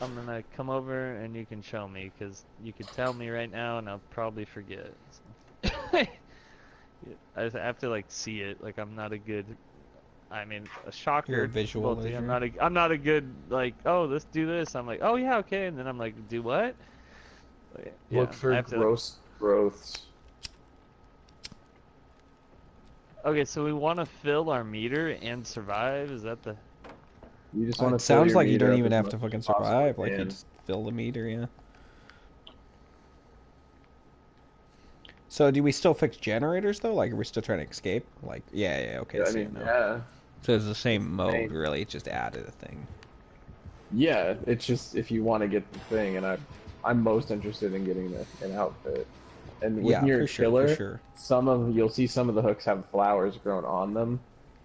I'm gonna come over and you can show me, because you could tell me right now and I'll probably forget. I have to like see it. Like I'm not a good. I mean, a You're a shocker to visual both of you. leisure. I'm not a good like. Oh, let's do this. I'm like, oh yeah, okay, and then I'm like, do what? Like, Look yeah, I for have to like. gross growths. Okay, so we want to fill our meter and survive. Is that the? You just want It to fill sounds your like you meter don't up even as have much to as you fucking possibly survive. Like you can. just fill the meter, yeah. So do we still fix generators though? Like are we still trying to escape? Like yeah, okay, Yeah, I so mean, no. yeah, So it's the it's same the mode, same. really. It just added a thing. Yeah, it's just if you want to get the thing, and I'm most interested in getting an outfit. And with Yeah, your for sure, for killer, sure. you'll see some of the hooks have flowers grown on them,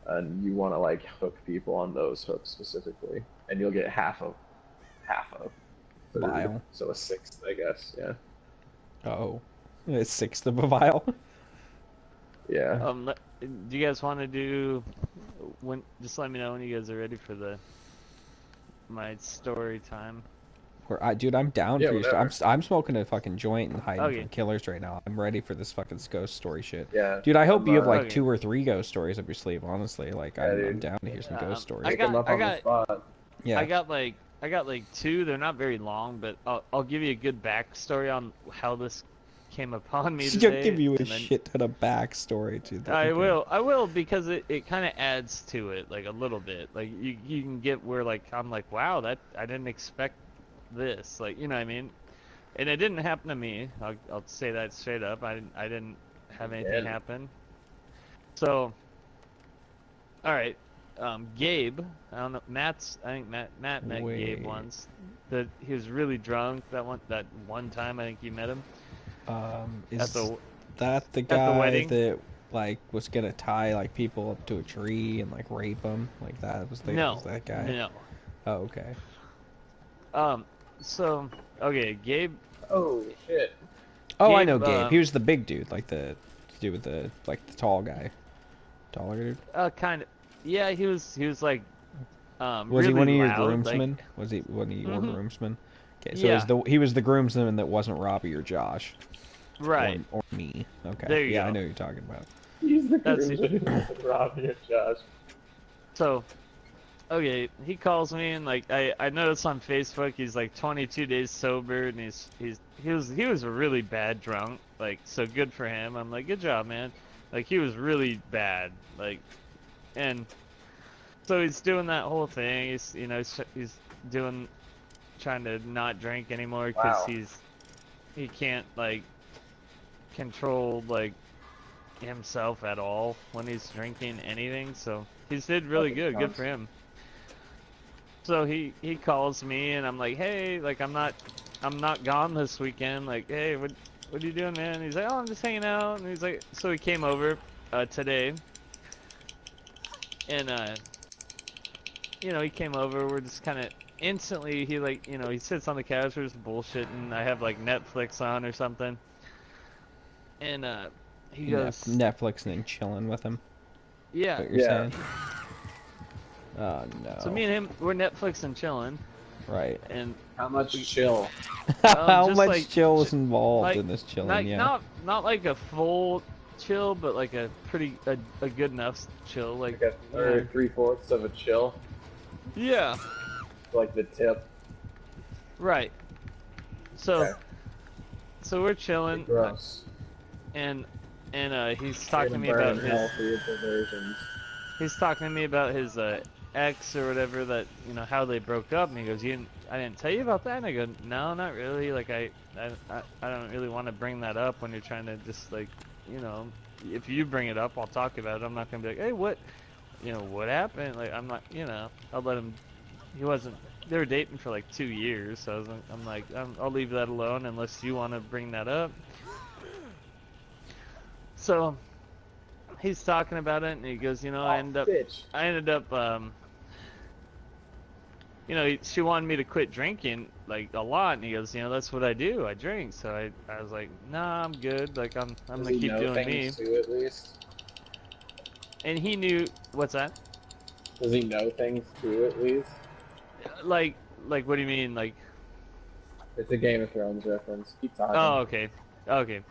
and you want to like hook people on those hooks specifically, and you'll get half of third, Vial. so a sixth, I guess. Yeah, Oh. It's sixth of a vial. yeah. Do you guys want to do? When just let me know when you guys are ready for the my story time. Dude, I'm down Yeah, for you. whatever. I'm smoking a fucking joint and hiding Okay. from killers right now. I'm ready for this fucking ghost story shit. Yeah, Dude, I hope I'm you have like Okay. 2 or 3 ghost stories up your sleeve. Honestly, like yeah, I'm dude. down to hear some ghost stories. I Pick them got up I on the got spot. Yeah, I got like two. They're not very long, but I'll give you a good backstory on how this came upon me she'll give today, you a and then shit ton of backstory to the. Okay. I will because it kind of adds to it like a little bit. Like you can get where like I'm like, wow, that I didn't expect this. Like, you know what I mean? And it didn't happen to me. I'll say that straight up. I didn't have anything Again. happen. So, all right. Gabe, I don't know. I think Matt met Gabe Wait. once. He was really drunk that one time. I think you met him at Is the that the at the guy wedding. that like was gonna tie like people up to a tree and like rape them? Like that was No, that guy? no. Oh, okay. Um. So, okay, Oh shit. Oh, I know Gabe. Gabe. He was the big dude, like the dude with the tall guy, taller dude. Kind of. Yeah, he was like Was he one really of your loud. Like, groomsmen? Was he one of your mm-hmm. groomsmen? Okay, so Yeah. he was the groomsman that wasn't Robbie or Josh Right. or me. Okay, There you yeah, I go. know what you're talking about. He's the That's it. groomsman with Robbie and Josh. So, okay, he calls me and like I noticed on Facebook he's like 22 days sober and he was a really bad drunk. Like, so good for him. I'm like, good job, man. Like, he was really bad. Like, and so he's doing that whole thing. He's doing trying to not drink anymore because Wow. he can't like control like himself at all when he's drinking anything. So he's did really That good. Good sounds- for him. So he calls me and I'm like, hey, like I'm not gone this weekend. Like, hey, what are you doing, man? He's like, oh, I'm just hanging out. And he's like, so he came over today, and he came over. We're just kind of instantly he like he sits on the couch, we're just bullshitting. I have like Netflix on or something, and he goes, Netflix and then chilling with him. yeah. What you're Yeah. saying? Oh no. So me and him, we're Netflix and chilling, Right. and How much chill? How just much like chill was involved like in this chilling? Yeah. not like a full chill, but like a good enough chill. Like, Like a third, 3/4 of a chill, yeah, like the tip. right. So Okay. so we're chilling, Gross. and he's talking to me about his healthy perversions. he's talking to me about his ex or whatever, that how they broke up, and he goes, I didn't tell you about that. And I go, no, not really. Like I don't really want to bring that up when you're trying to just like if you bring it up, I'll talk about it. I'm not gonna be like, hey, what happened? Like, I'm not, I'll let him. He wasn't. They were dating for like 2 years, so I'm like, I'll leave that alone unless you want to bring that up. So he's talking about it, and he goes, I ended up, she wanted me to quit drinking like a lot, and he goes, that's what I do. I drink. So I was like, nah, I'm good. Like I'm gonna keep doing me. Too, at least? And he knew what's that? Does he know things too, at least? Like Like, what do you mean? Like, It's a Game of Thrones reference. Keep talking. oh, okay, okay.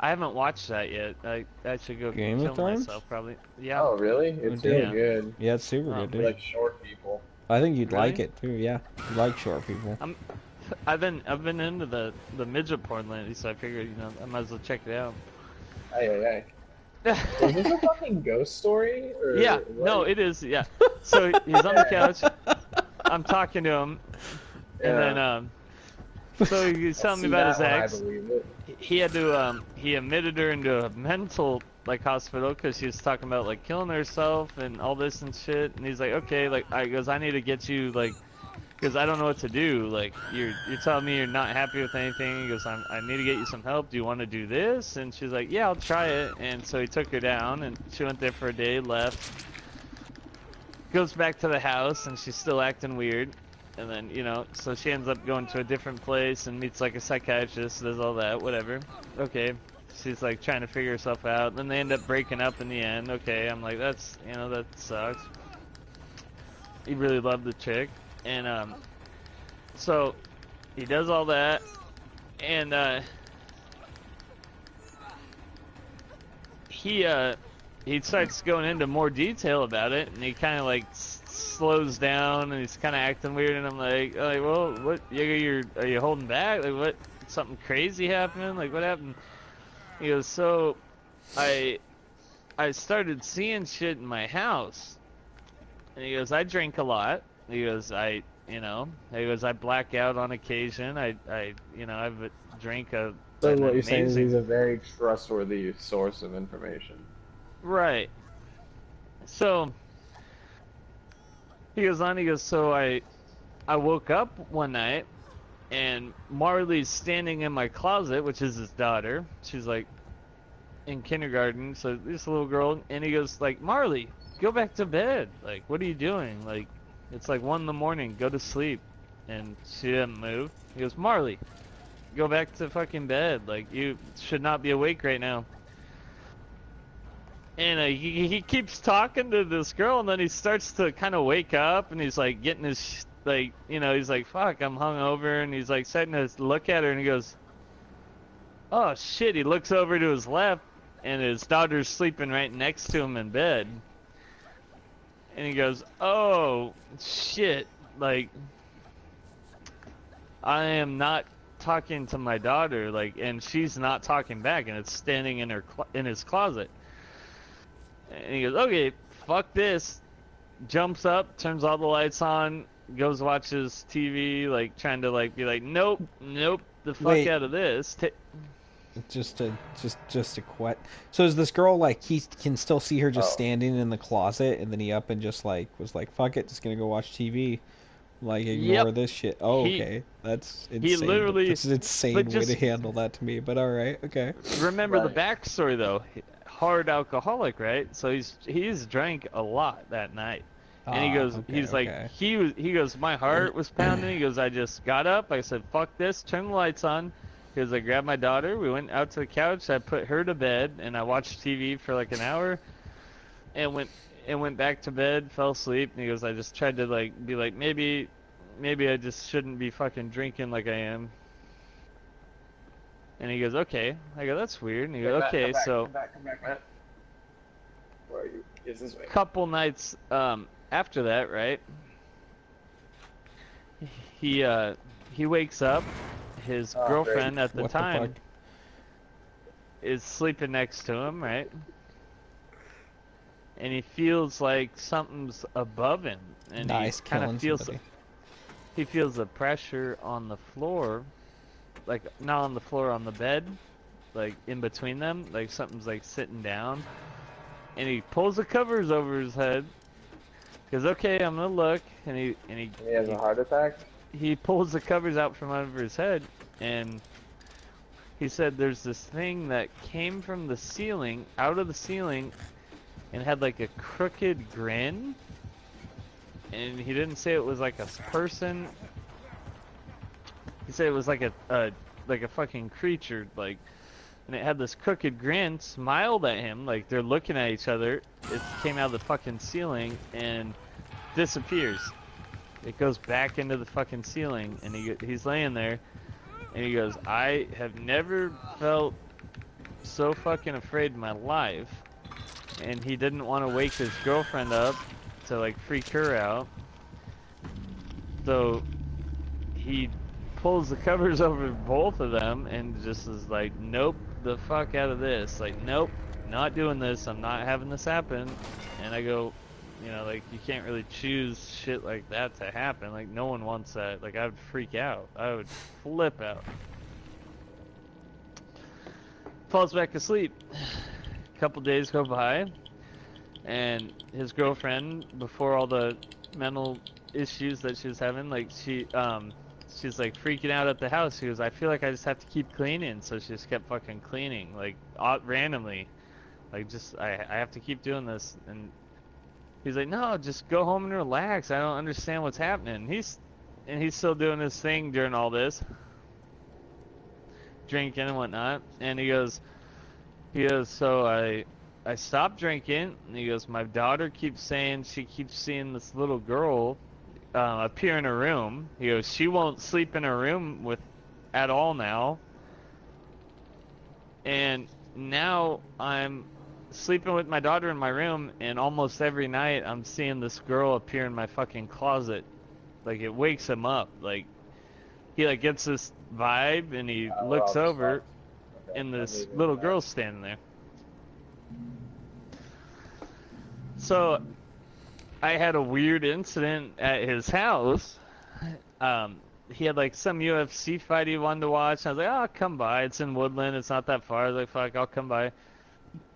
I haven't watched that yet. I should go Game of kill Thrones? myself probably. Yeah. Oh, really? It's dude. really good. Yeah, it's super Oh, good, You dude. like short people. I think you'd Really? like it too. Yeah, you like short people. I've been into the midget porn lately, so I figured I might as well check it out. Aye. Is this a fucking ghost story? Or Yeah, what? no, it is. Yeah. So he's on the couch. I'm talking to him, and then so he's telling me about his ex. I believe it. He had to he admitted her into a mental like hospital because she was talking about like killing herself and all this and shit. And he's like, okay, like I goes, I need to get you like, because I don't know what to do. Like you're telling me you're not happy with anything. He goes, I need to get you some help. Do you want to do this? And she's like, yeah, I'll try it. And so he took her down, and she went there for a day, left, goes back to the house, and she's still acting weird. And then, so she ends up going to a different place and meets like a psychiatrist, does all that, whatever. Okay. She's like trying to figure herself out. And then they end up breaking up in the end. Okay, I'm like, that sucks. He really loved the chick. And so he does all that, and he starts going into more detail about it, and he kind of like slows down, and he's kind of acting weird, and I'm like, well, what? Are you holding back? Like, what? Something crazy happened? Like, what happened? He goes, so I started seeing shit in my house, and he goes, I drink a lot. He goes, I black out on occasion. I drink a. So what you're saying is he's a very trustworthy source of information. Right. So he goes, so I woke up one night and Marley's standing in my closet, which is his daughter. She's like in kindergarten, so this little girl, and he goes like, Marley, go back to bed. Like, what are you doing? Like, it's like 1 in the morning, go to sleep. And she didn't move. He goes, Marley, go back to fucking bed. Like, you should not be awake right now. And he keeps talking to this girl, and then he starts to kind of wake up, and he's like getting his, like, he's like, fuck, I'm hungover, and he's like starting to look at her, and he goes, oh shit, he looks over to his left, and his daughter's sleeping right next to him in bed. And he goes, oh shit, like, I am not talking to my daughter, like, and she's not talking back, and it's standing in his closet. And he goes, okay, fuck this. Jumps up, turns all the lights on, goes watches TV, like trying to like be like, nope, the fuck out of this. Just a quit. So is this girl like he can still see her just standing in the closet, and then he up and just like was like, fuck it, just gonna go watch TV. Like, ignore this shit. Oh, okay. That's insane. He literally... That's an insane way to handle that to me, but alright, okay. Remember the backstory, though. Hard alcoholic, right? So he's drank a lot that night. And he goes, he goes, my heart was pounding. He goes, I just got up. I said, fuck this, turn the lights on. He goes, I grabbed my daughter. We went out to the couch. I put her to bed, and I watched TV for like an hour and went back to bed, fell asleep. And he goes, I just tried to like be like, maybe I just shouldn't be fucking drinking like I am. And he goes, okay. I go, that's weird. And he goes, okay, so... Come back. Where are you? Is this way? Couple nights after that, right? He wakes up. His girlfriend at the time is sleeping next to him, right? And he feels like something's above him. And he kind of feels... He feels the pressure on the floor. Like, not on the floor, on the bed, like in between them, like something's like sitting down, and he pulls the covers over his head. Goes, okay, I'm gonna look, and he has a heart attack. He pulls the covers out from under his head, and he said there's this thing that came from the ceiling, out of the ceiling, and had like a crooked grin. And he didn't say it was like a person. He said it was like a fucking creature, like, and it had this crooked grin, smiled at him, like they're looking at each other. It came out of the fucking ceiling and disappears. it goes back into the fucking ceiling, and he's laying there, and he goes, I have never felt so fucking afraid in my life. And he didn't want to wake his girlfriend up to like freak her out. So he pulls the covers over both of them and just is like, nope, the fuck out of this. Like, nope, not doing this. I'm not having this happen. And I go, you know, like, you can't really choose shit like that to happen. Like, no one wants that. Like, I would freak out. I would flip out. Falls back asleep. A couple days go by, and his girlfriend, before all the mental issues that she was having, like, she's like freaking out at the house. She goes, I feel like I just have to keep cleaning. So she just kept fucking cleaning, like, randomly. Like, just, I have to keep doing this. And he's like, no, just go home and relax. I don't understand what's happening. He's still doing his thing during all this, drinking and whatnot. And he goes, so I stopped drinking. And he goes, my daughter keeps saying she keeps seeing this little girl appear in her room. He goes, she won't sleep in her room at all now. And now I'm sleeping with my daughter in my room, and almost every night I'm seeing this girl appear in my fucking closet. Like, it wakes him up. Like, he like gets this vibe, and he looks over, and this little girl's standing there. So I had a weird incident at his house. He had like some UFC fight he wanted to watch. I was like, oh, I'll come by. It's in Woodland. It's not that far. I was like, fuck, I'll come by.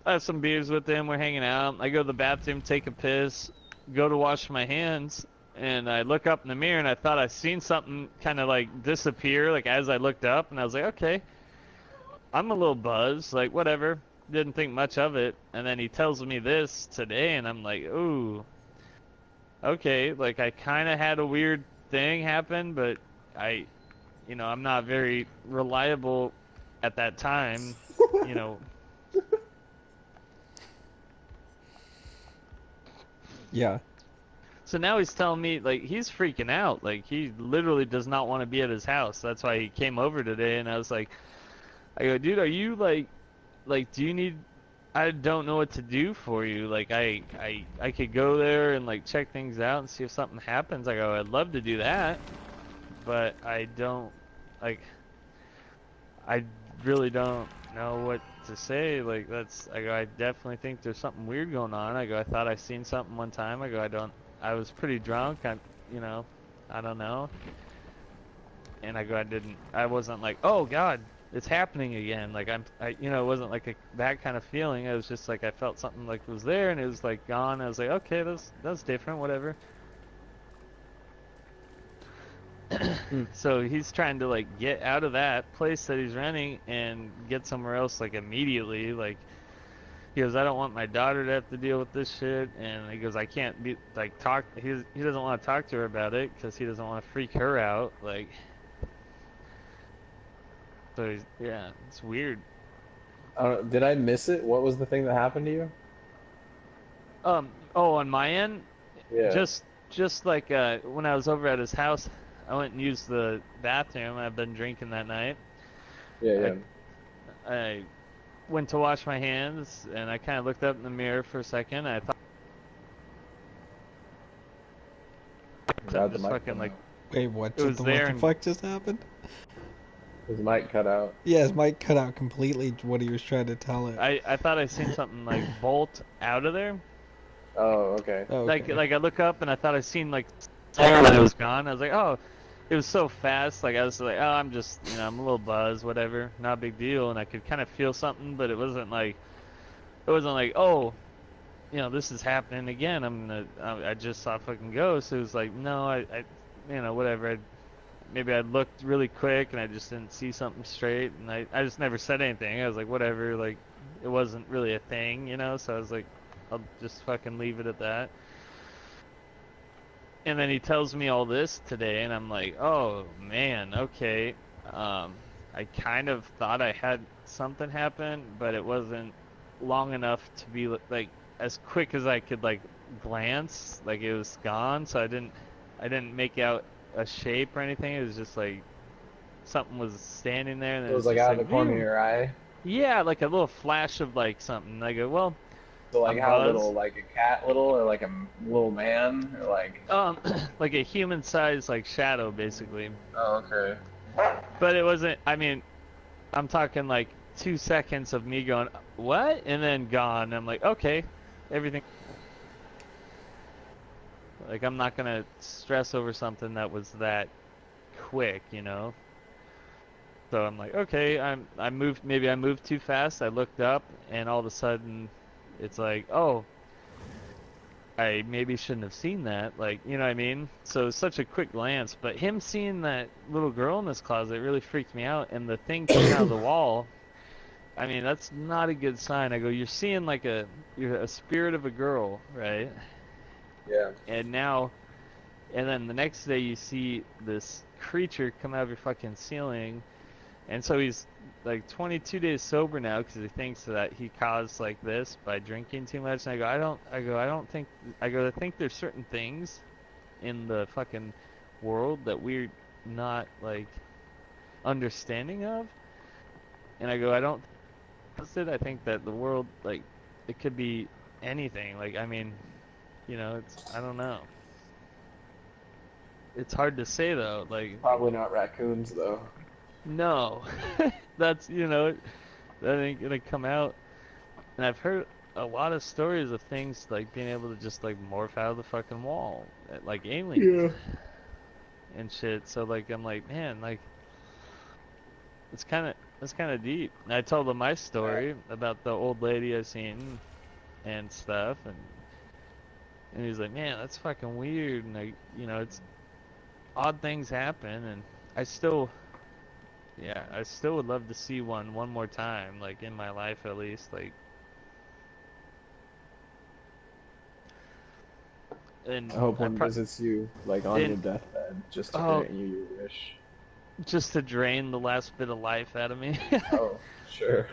I have some beers with him. We're hanging out. I go to the bathroom, take a piss, go to wash my hands, and I look up in the mirror, and I thought I seen something kind of like disappear, like as I looked up, and I was like, okay, I'm a little buzzed, like whatever. Didn't think much of it. And then he tells me this today, and I'm like, ooh, okay, like I kind of had a weird thing happen, but I'm not very reliable at that time, you know. Yeah. So now he's telling me, like, he's freaking out. Like, he literally does not want to be at his house. That's why he came over today, and I was like, I go, dude, are you, like, do you need, I don't know what to do for you. Like, I could go there and, like, check things out and see if something happens. I go, I'd love to do that, but I don't, like, I really don't know what to say. Like, I go, I definitely think there's something weird going on. I go, I thought I seen something one time. I go, I was pretty drunk. I don't know. And I go, I wasn't like, oh God, it's happening again. Like, it wasn't like that kind of feeling. It was just like, I felt something like was there, and it was like gone. I was like, okay, that's different, whatever. So he's trying to like get out of that place that he's renting and get somewhere else like immediately. Like, he goes, I don't want my daughter to have to deal with this shit. And he goes, I can't be like talk. He doesn't want to talk to her about it because he doesn't want to freak her out. Like, so yeah, it's weird. Did I miss it? What was the thing that happened to you? On my end, Yeah. Just like when I was over at his house, I went and used the bathroom. I've been drinking that night. Yeah. I went to wash my hands, and I kind of looked up in the mirror for a second. I thought, just fucking like, wait, what the fuck just happened? His mic cut out. Yeah, his mic cut out completely. What he was trying to tell it. I thought I seen something like bolt out of there. Oh, okay. Like I look up and I thought I seen like, and it was gone. I was like, oh. It was so fast, like I was like, oh, I'm just, I'm a little buzzed, whatever, not a big deal, and I could kind of feel something, but it wasn't like, oh, this is happening again. I just saw a fucking ghost. It was like, no, I whatever. Maybe I looked really quick and I just didn't see something straight, and I just never said anything. I was like, whatever, like it wasn't really a thing, So I was like, I'll just fucking leave it at that. And then he tells me all this today, and I'm like, oh, man, okay. I kind of thought I had something happen, but it wasn't long enough to be, like, as quick as I could, like, glance. Like, it was gone, so I didn't I didn't make out a shape or anything. It was just like something was standing there, and It it was was like just out of like, the corner of "Phew." your eye. Yeah, like a little flash of like something. I go, well, So like I'm how Buzz. little? Like a cat little, or like a little man, or like? Like a human-sized like shadow, basically. Oh, okay. But it wasn't. I mean, I'm talking like 2 seconds of me going, what? And then gone. I'm like, okay, everything. Like, I'm not gonna stress over something that was that quick, you know? So I'm like, okay, I moved, maybe I moved too fast. I looked up, and all of a sudden, it's like, oh, I maybe shouldn't have seen that. Like, you know what I mean? So it's such a quick glance. But him seeing that little girl in this closet really freaked me out. And the thing coming out of the wall, I mean, that's not a good sign. I go, you're seeing like you're a spirit of a girl, right? Yeah. And now, and then the next day you see this creature come out of your fucking ceiling. And so he's like 22 days sober now because he thinks that he caused like this by drinking too much. And I don't think, I think there's certain things in the fucking world that we're not like understanding of. And I go, I don't I think that the world, like, it could be anything. Like, I mean, you know, I don't know. It's hard to say though. Like, Probably not raccoons though. no, that's, you know, that ain't gonna come out. And I've heard a lot of stories of things like being able to just like morph out of the fucking wall, like aliens Yeah. and shit. So like, I'm like, man, like, it's kind of deep. And I told him my story about the old lady I seen and stuff, and he's like, man, that's fucking weird. And I, you know, it's odd things happen, and I still, yeah, I still would love to see one more time, like in my life at least, like. And I hope I one visits you like on your and deathbed just to oh, grant you your wish. just to drain the last bit of life out of me. Oh, sure.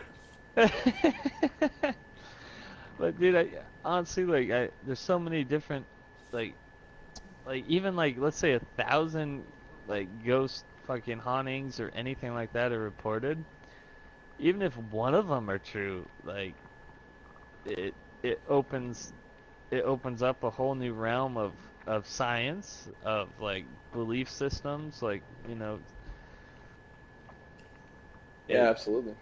But dude, I honestly like there's so many different like even like let's say 1,000 like ghost fucking hauntings or anything like that are reported. Even if one of them are true, like it it opens it opens up a whole new realm of science, of like belief systems, like, you know, Yeah, it absolutely.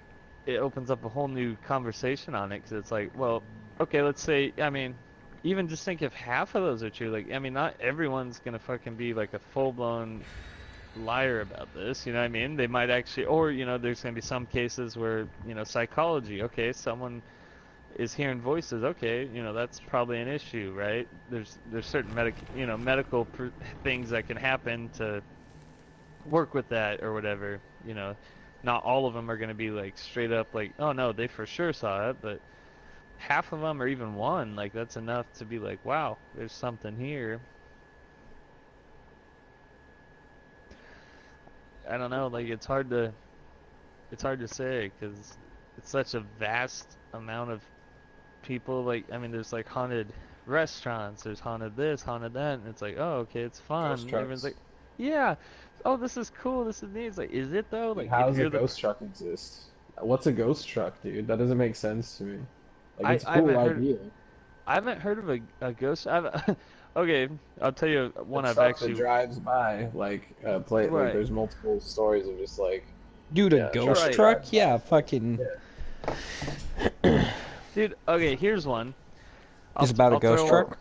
it opens up a whole new conversation on it because it's like, well, okay, let's say, I mean, even just think if half of those are true, like, I mean, not everyone's gonna fucking be like a full-blown liar about this, you know what I mean? They might actually, or, you know, there's gonna be some cases where, you know, psychology, okay, someone is hearing voices, okay, you know, that's probably an issue, right? There's certain medical things that can happen to work with that or whatever, you know. Not all of them are going to be like straight up like, oh no, they for sure saw it, but half of them or even one, like that's enough to be like, wow, there's something here. I don't know, like it's hard to say because it's such a vast amount of people. Like, I mean, there's like haunted restaurants, there's haunted this, haunted that, and it's like, oh, okay, it's fun. Ghost And everyone's trucks. like, yeah, oh, this is cool, this is neat. It's like, is it though? Dude, Like, how if does a you're the, ghost truck exist? What's a ghost truck, dude? That doesn't make sense to me. Like, it's a I cool haven't heard idea. I haven't heard of a ghost. I've okay, I'll tell you A one I've truck that actually drives by, like, play, like, right, there's multiple stories of just, like, Dude, a yeah, a truck ghost that right, truck? drives by. Yeah, fucking. Yeah. dude. Okay, here's one. Is about a I'll ghost throw. Oh, truck?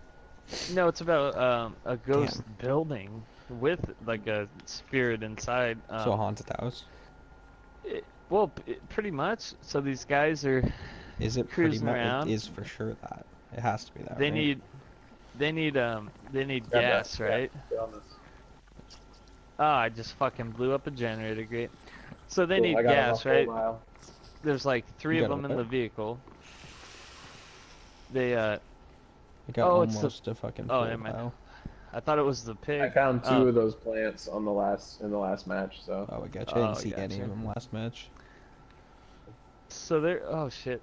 No, it's about a ghost Damn. building with like a spirit inside. So a haunted house. Well, pretty much. So these guys are Is it pretty cruising much? It around. is for sure that. It has to be that, They right? need they need grab that. gas, Yeah, right? get on this. Oh, I just fucking blew up a generator. Great. So they Cool, I need got on a gas, full right? mile. There's like You three of got them in what? the vehicle. They I got oh, it's the almost a fucking oh, full never mind. mile. I thought it was the I pig. found two Oh, of those plants on in the last match, so. Oh, I got you. I oh, didn't see any of gotcha. them last match. So they're oh shit.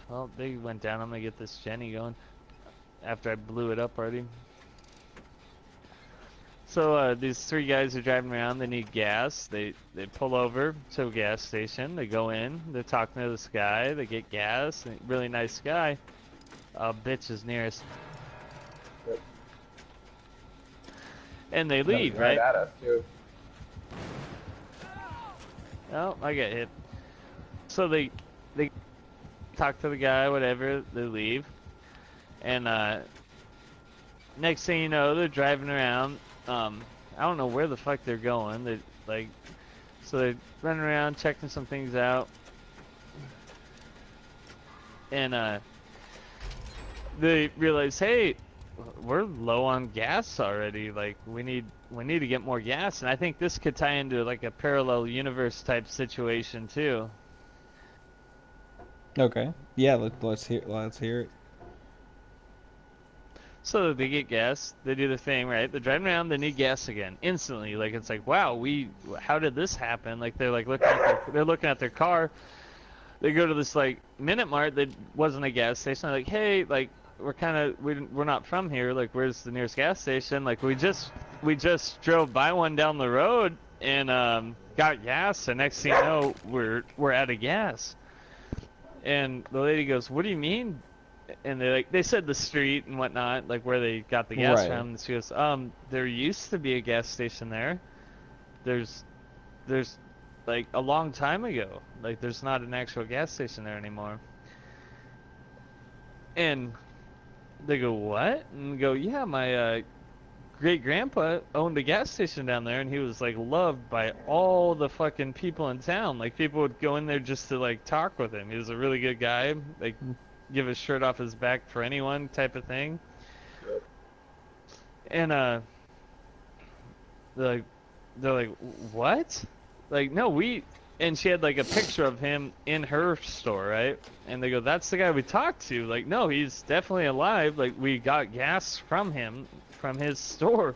Well, they went down. I'm gonna get this Jenny going after I blew it up already. So these three guys are driving around. They need gas. They pull over to a gas station. They go in. They're talking to this guy. They get gas. Really nice guy. Bitch is nearest. Yep. And they leave, Right right? at us too. Oh, I get hit. So they talk to the guy, whatever. They leave. And next thing you know, they're driving around. I don't know where the fuck they're going. So they're running around checking some things out, and they realize, hey, we're low on gas already. Like we need to get more gas. And I think this could tie into like a parallel universe type situation too. Okay. Yeah. Let's hear it. So they get gas, they do the thing, right? They're driving around, they need gas again, instantly. Like it's like, wow, how did this happen? Like they're like looking at their car. They go to this like Minute Mart that wasn't a gas station. They're like, hey, like we're not from here. Like where's the nearest gas station? Like we just drove by one down the road and got gas. And next thing you know, we're out of gas. And the lady goes, what do you mean? And they said the street and whatnot, like where they got the gas from. And she goes, there used to be a gas station there. There's like a long time ago. Like there's not an actual gas station there anymore. And they go, what? And go, yeah, my great grandpa owned a gas station down there, and he was like loved by all the fucking people in town. Like people would go in there just to like talk with him. He was a really good guy. Like give his shirt off his back for anyone type of thing. Yep. And they're like, what? Like, no, and she had like a picture of him in her store, right? And they go, that's the guy we talked to. Like, no, he's definitely alive. Like, we got gas from him, from his store.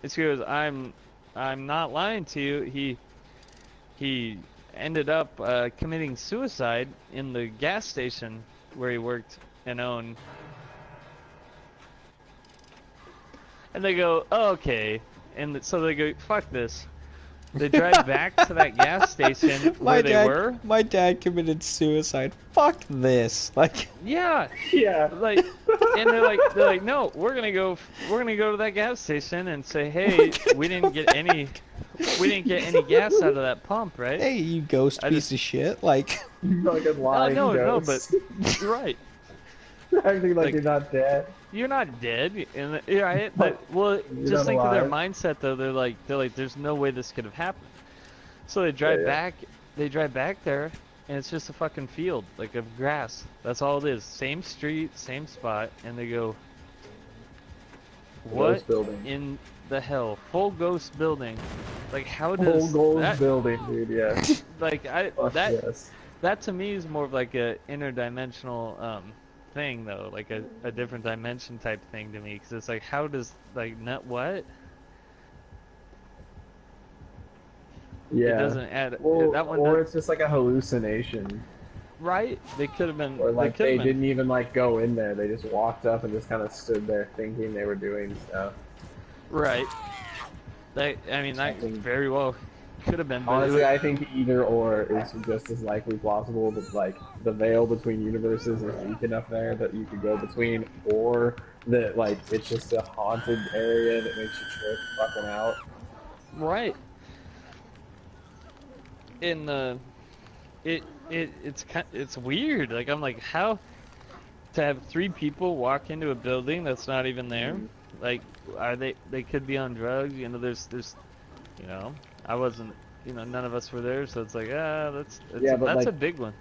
And she goes, I'm not lying to you. He ended up committing suicide in the gas station where he worked and owned. And they go, oh, okay. And so they go, fuck this. They drive back to that gas station where they were. My dad committed suicide. Fuck this. Like, yeah. Like, and they're like, no, we're gonna go to that gas station and say, hey, we didn't get any gas out of that pump, right? Hey, you ghost piece of shit. Like, fucking lying no, ghost. but you're right. Acting like you're not dead. You're not dead, and right? But well, just think of their mindset though. They're like, there's no way this could have happened. So they drive back. They drive back there, and it's just a fucking field, like of grass. That's all it is. Same street, same spot, and they go, what in the hell? Full ghost building. Like how does full ghost building, dude? Yeah. Like that to me is more of like a interdimensional thing though, like a different dimension type thing to me, because it's like, how does like not what? Yeah. It doesn't add. Well, that one or it's just like a hallucination. Right? They could have been. Or like they didn't even like go in there. They just walked up and just kind of stood there thinking they were doing stuff. Right. I mean, that very well could have been. But honestly, I think either or is just as likely plausible. But like the veil between universes is weak enough there that you could go between, or that like it's just a haunted area that makes you trip fucking out. Right. In it's weird. Like I'm like, how to have 3 people walk into a building that's not even there? Like, are they could be on drugs? You know, there's you know, I wasn't, you know, none of us were there, so it's like, that's like, a big one.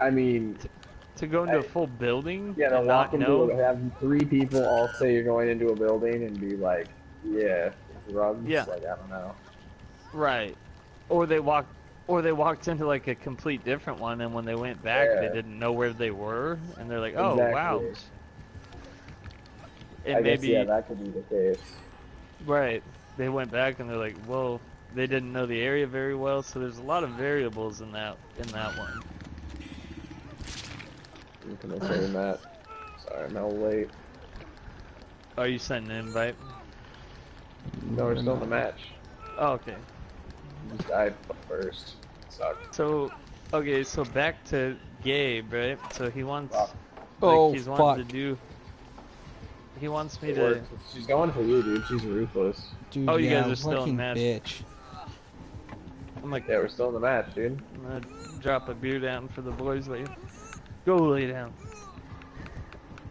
I mean, to go into a full building, yeah, to walk into have 3 people all say you're going into a building and be like, yeah, drugs. Yeah. Like, I don't know. Right. Or they walked into like a complete different one, and when they went back, they didn't know where they were, and they're like, oh wow. And maybe guess, that could be the case. Right. They went back and they're like, well, they didn't know the area very well, so there's a lot of variables in that one. What can I say, Matt? Sorry, I'm a little late. Are you sending an invite? No, we're still in the match. Oh, okay. You just died first. Sucked. So, okay, so back to Gabe, right? So he wants, Wow. Oh, he's fuck. wanting to do. He wants me It to. worked. She's going for you, dude. She's ruthless. Dude, Oh, you yeah, guys are still in fucking match. bitch. I'm like, Yeah, we're still in the match, dude. I'm gonna drop a beer down for the boys. Like, go lay down.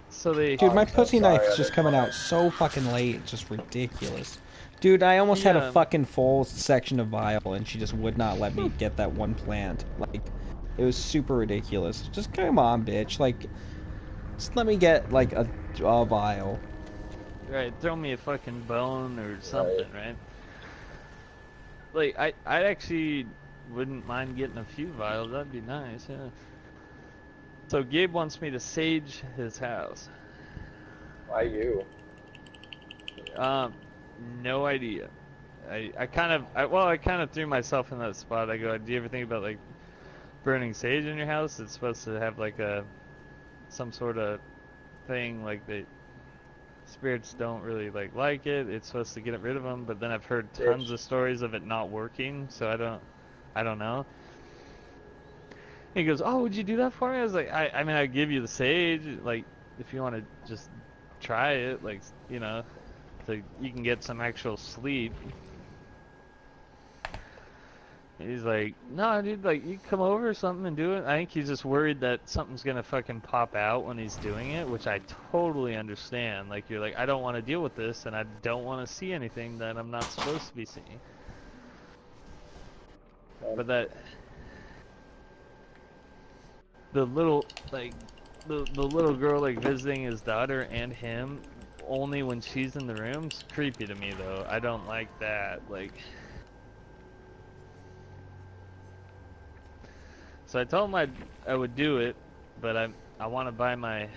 So they. Dude, my I'm so pussy sorry, knife's I just didn't coming know out that. so fucking late. It's just ridiculous. Dude, I almost had a Yeah. fucking full section of vial, and she just would not let me get that one plant. Like, it was super ridiculous. Just come on, bitch. Like, just let me get, like, a vial. Right, throw me a fucking bone or something, right? Like, I actually wouldn't mind getting a few vials. That'd be nice, yeah. So Gabe wants me to sage his house. Why you? No idea. I kind of threw myself in that spot. I go, do you ever think about like burning sage in your house? It's supposed to have like some sort of thing like the spirits don't really like it. It's supposed to get rid of them, but then I've heard tons of stories of it not working, so I don't know. He goes, oh, would you do that for me? I was like, I mean, I'd give you the sage, like, if you want to just try it, like, you know, so you can get some actual sleep. He's like, no, dude, like, you come over or something and do it. I think he's just worried that something's gonna fucking pop out when he's doing it, which I totally understand. Like, you're like, I don't want to deal with this, and I don't want to see anything that I'm not supposed to be seeing. But that... the little, like, the little girl, like, visiting his daughter and him only when she's in the room, it's creepy to me, though. I don't like that, like... So I told him I would do it, but I want to buy my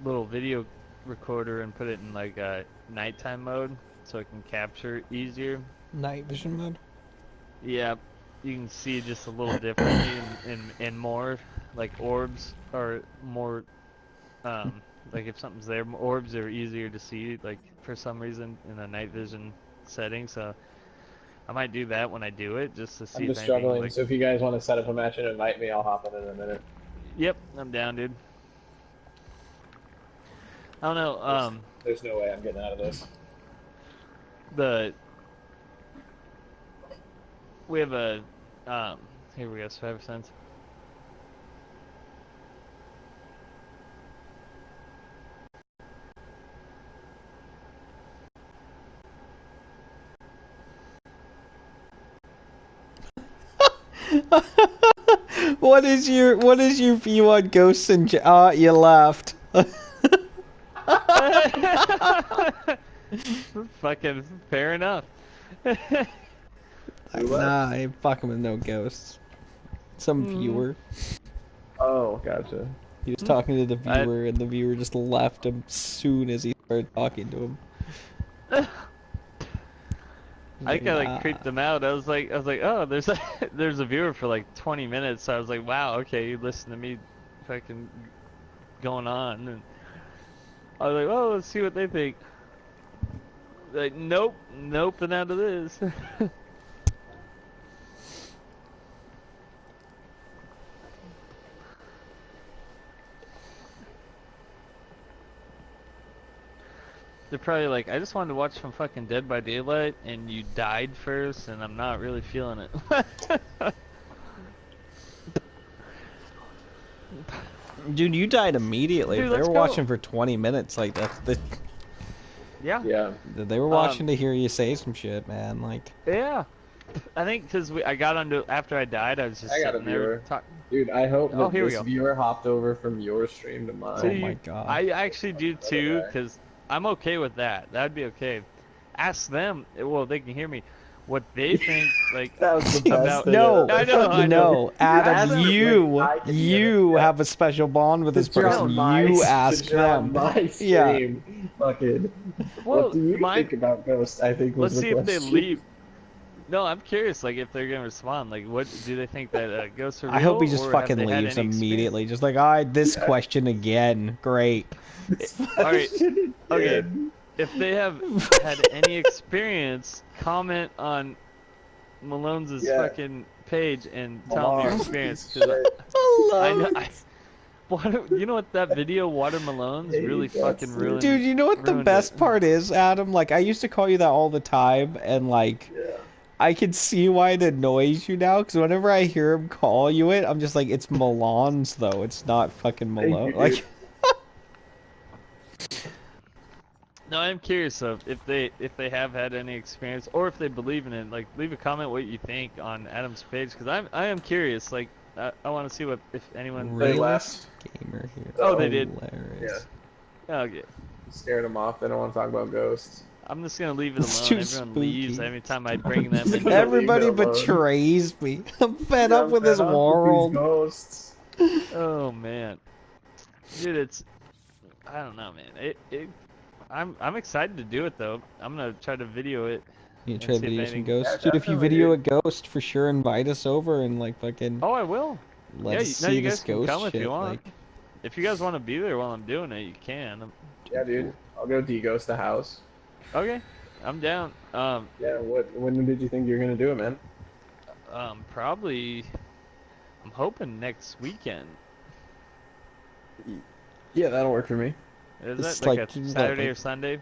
little video recorder and put it in, like, a nighttime mode, so it can capture easier. Night vision mode? Yeah. You can see just a little differently in more, like, orbs are more, like, if something's there, orbs are easier to see, like, for some reason in a night vision setting, so I might do that when I do it, just to see I'm if just anything, struggling, like... so if you guys want to set up a match and invite me, I'll hop on in a minute. Yep, I'm down, dude. I don't know, There's no way I'm getting out of this. we have a, here we go, Survivor Sense. What is your view on ghosts and you laughed. Fucking fair enough. Nah, I ain't fucking with no ghosts. Some viewer. Oh, gotcha. He was talking to the viewer, and the viewer just left him soon as he started talking to him. I think I like creeped him out. I was like, oh, there's a viewer for like 20 minutes. So I was like, wow, okay, you listen to me, fucking going on. And I was like, oh, let's see what they think. Like, nope, and out of this. They're probably like, I just wanted to watch some fucking Dead by Daylight, and you died first, and I'm not really feeling it. Dude, you died immediately. Dude, they let's were go. watching for 20 minutes. Like, Yeah. Yeah. they were watching to hear you say some shit, man. Like, Yeah. I think because I got onto after I died, I was just I got a sitting there viewer. talking. Dude, I hope Oh, that here we this go. viewer hopped over from your stream to mine. So oh my god. I actually do too, guy. because I'm okay with that. That'd be okay. Ask them. Well, they can hear me. What they think, like, That was the best about... thing No, ever. I know. no, Adam, Adam, you I can hear it. have a special bond with this To person. You ask them. My Yeah. stream. Fucking. Well, What do you think about Ghost? I think was let's the see if they question. leave. No, I'm curious, like, if they're gonna respond. Like, what do they think that ghosts are real? I hope he just or have fucking they had leaves any immediately. Just like, alright, this question again. Great. All right. Okay. if they have had any experience, comment on Malone's fucking page and tell them your experience. Cause I know. You know what, that video, Water Malone's, really fucking ruined. Dude, you know what the best part is, Adam? Like, I used to call you that all the time, and like, I can see why it annoys you now, because whenever I hear him call you it, I'm just like, it's Malone's though, it's not fucking Malone. Like, no, I'm curious of if they have had any experience, or if they believe in it. Like, leave a comment what you think on Adam's page, because I am curious. Like, I want to see what if anyone. They left. Gamer here. Oh, they did. Hilarious. Yeah. Okay. Scared them off. They don't want to talk about ghosts. I'm just gonna leave it It's alone. too Everyone spooky. leaves every time I bring them in. Everybody betrays me. I'm fed up with this world. Ghosts. Oh man, dude, I don't know, man. I'm excited to do it though. I'm gonna try to video it. You try to video some ghosts? Yeah, dude, if you video a ghost, for sure invite us over and like fucking. Oh, I will. Let us see you this guys can ghost come shit. if you want. Like... If you guys want to be there while I'm doing it, you can. Yeah, dude. I'll go de-ghost the house. Okay, I'm down. Yeah. When did you think you were gonna do it, man? Probably. I'm hoping next weekend. Yeah, that'll work for me. Is It's that like like- a Saturday or Sunday?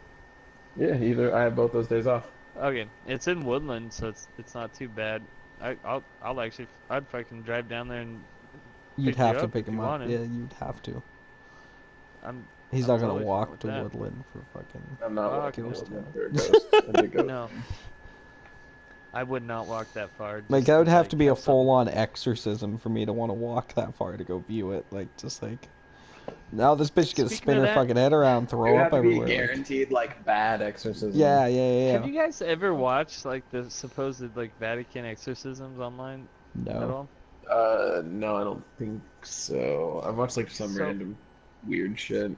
Yeah, either. I have both those days off. Okay, it's in Woodland, so it's not too bad. I'll actually I'd fucking drive down there and You'd pick you have to up pick if him you up. wanted. Yeah, you'd have to. He's I'm not gonna totally walk with to that. Woodland for fucking. I'm not Fuck walking ghost with town. a ghost. A big ghost. No, I would not walk that far. Like just that would have like, to be a some- full-on exorcism for me to want to walk that far to go view it. Like just like. Now this bitch gonna Speaking spin of her that, fucking head around, It throw would up have to be everywhere. Like, guaranteed like bad exorcism. yeah, yeah. Have you guys ever watched like the supposed like Vatican exorcisms online at No. all? No, I don't think so. I've watched like some So- random weird shit.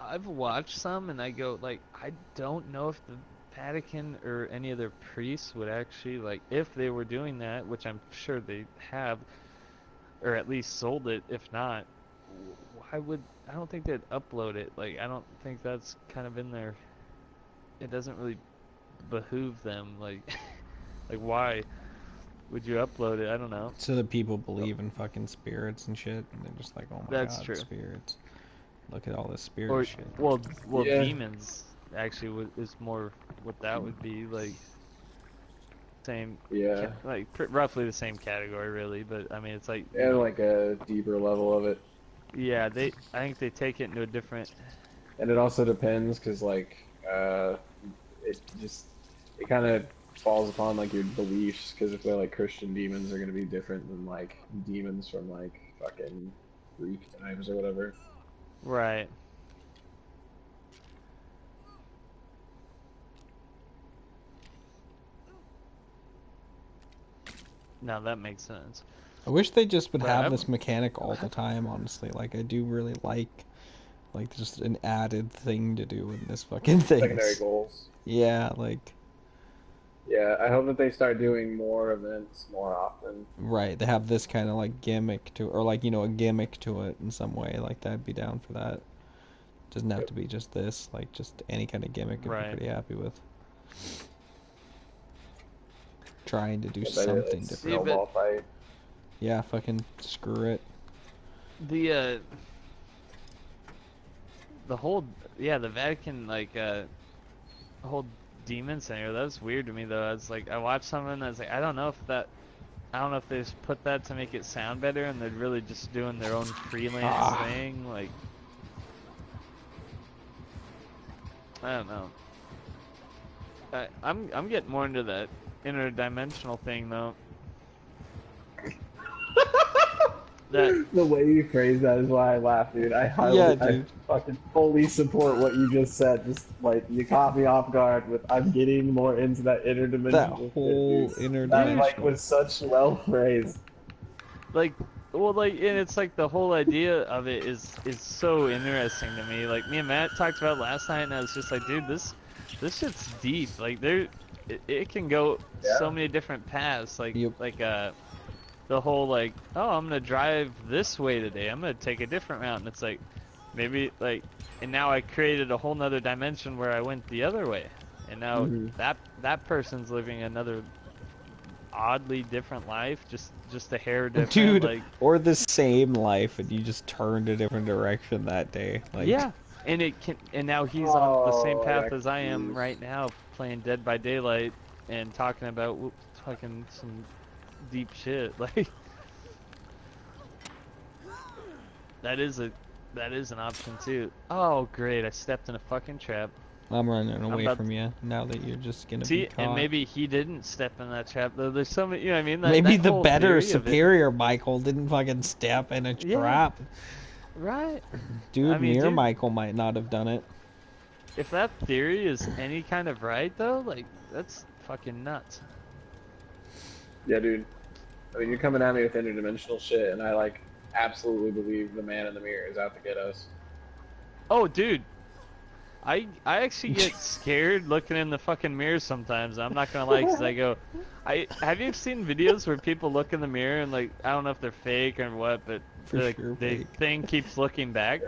I've watched some and I go like, I don't know if the Vatican or any of their priests would actually like, if they were doing that, which I'm sure they have, or at least sold it. If not, why would I don't think they'd upload it. Like, I don't think that's kind of in there. It doesn't really behoove them. Like, like why would you upload it? I don't know. So that people believe in fucking spirits and shit, and they're just like, oh my That's god, true. spirits. Look at all this spirit Or shit. well, Yeah. demons actually is more what that would be like. Same, Yeah, like roughly the same category, really. But I mean, it's like, and like a deeper level of it. yeah, I think they take it into a different. And it also depends because like it kind of falls upon like your beliefs, because if they're like Christian demons are gonna be different than like demons from like fucking Greek times or whatever. Right. Now that makes sense. I wish they just would But have I'm- this mechanic all the time, honestly. Like, I do really like just an added thing to do in this fucking thing. Secondary goals. Yeah, like, Yeah, I hope that they start doing more events more often. right, they have this kind of, like, gimmick to, or, like, you know, a gimmick to it in some way. Like, that'd be down for that. Doesn't have to be just this, like, just any kind of gimmick I'd Right. be pretty happy with. Trying to do I bet something it's different. snowball fight. Yeah, fucking screw it. The whole, yeah, the Vatican, like, whole demon scenario, that was weird to me, though. I was like, I watched something and I was like, I don't know if they just put that to make it sound better and they're really just doing their own freelance thing, like, I don't know. I'm getting more into that interdimensional thing, though. That The way you phrase that is why I laugh, dude. I dude. fucking fully support what you just said. Just like you caught me off guard with I'm getting more into that interdimensional. That shit, whole dude. That like interdimensional. was such well phrased. like, well, like, and it's like the whole idea of it is so interesting to me. Like, me and Matt talked about it last night, and I was just like, dude, this shit's deep. Like, it can go so many different paths. Like, Yep. The whole, like, oh, I'm gonna drive this way today. I'm gonna take a different route. And it's like, maybe, like, and now I created a whole nother dimension where I went the other way, and now that person's living another oddly different life, just a hair different. Dude, like, or the same life, and you just turned a different direction that day. Like, yeah, and now he's on the same path as I am excuse. right now, playing Dead by Daylight and talking about fucking some deep shit. Like, that is an option too. Oh great, I stepped in a fucking trap. I'm running away about from you now that you're just gonna be See, caught. and maybe he didn't step in that trap. Though there's so many, you know what I mean? Maybe that the whole better, theory of it- superior Michael didn't fucking step in a trap. Right. Dude, I mean, Mere Michael might not have done it. If that theory is any kind of right, though, like, that's fucking nuts. Yeah, dude. I mean, you're coming at me with interdimensional shit, and I, like, absolutely believe the man in the mirror is out to get us. Oh, dude. I actually get scared looking in the fucking mirror sometimes. I'm not gonna lie, because I go, have you seen videos where people look in the mirror and, like, I don't know if they're fake or what, but the fake. thing keeps looking back.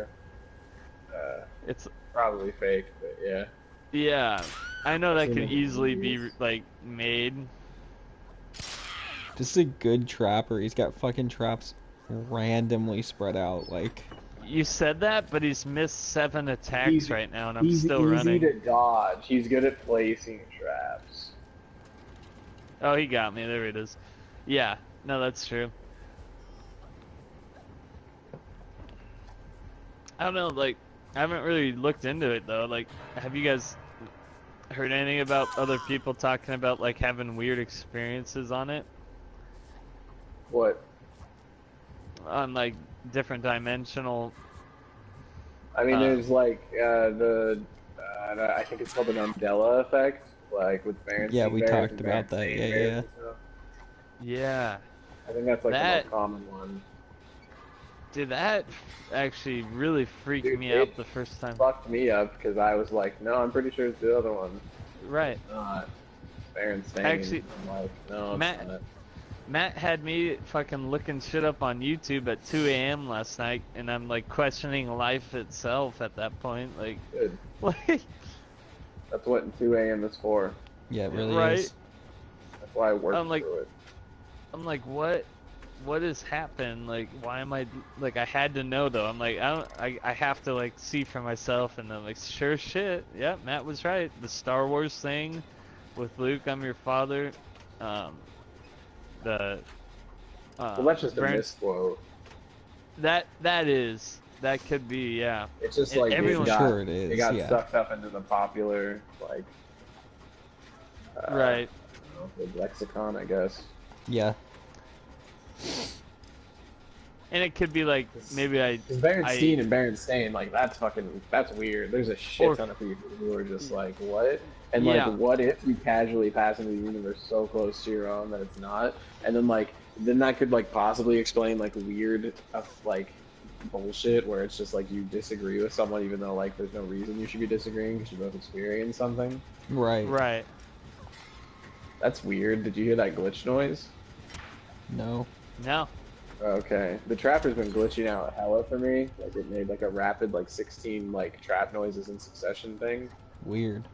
It's Probably fake, but yeah. Yeah, I know that Seen could it. easily be like made. This is a good trapper. He's got fucking traps randomly spread out. Like, You said that, but he's missed 7 attacks He's- right now, and I'm He's still easy running. to dodge. He's good at placing traps. Oh, he got me. There it is. Yeah, no, that's true. I don't know, like, I haven't really looked into it though. Like, have you guys heard anything about other people talking about like having weird experiences on it? What? On like different dimensional. I mean, there's like I think it's called the Mandela effect, like with Berenstain yeah, we Bears talked and about that. Berenstain Yeah, Bears yeah. and stuff. Yeah. I think that's like That- the most common one. Dude, that actually really freaked Dude, me it out the first time. Fucked me up because I was like, no, I'm pretty sure it's the other one. Right. Not Berenstain. Actually, I'm like, no, it's Matt- not. Matt had me fucking looking shit up on YouTube at 2 a.m. last night, and I'm like questioning life itself at that point. Like, Good. like That's what 2 a.m. is for. Yeah, it really Right. is. That's why I worked I'm like- through it. I'm like, what has happened? Like, why am I like? I had to know though. I'm like, I have to like see for myself, and I'm like, sure shit. Yeah, Matt was right. The Star Wars thing with Luke, I'm your father. The Well, that's just a Brent- misquote. that could be, yeah. It's just And like everyone- Sure it is, It got yeah. sucked up into the popular like. Right. I don't know, the lexicon, I guess. Yeah. And it could be like maybe Because Berenstain and Berenstain, like that's weird. There's a shit Or- ton of people who are just like, what? And Yeah. like, what if you casually pass into the universe so close to your own that it's not? And then that could like possibly explain like weird like bullshit where it's just like you disagree with someone even though like there's no reason you should be disagreeing because you both experienced something. Right. right. That's weird. Did you hear that glitch noise? No. No. Okay, the trapper's been glitching out hella for me. Like it made like a rapid like 16 like trap noises in succession thing. Weird.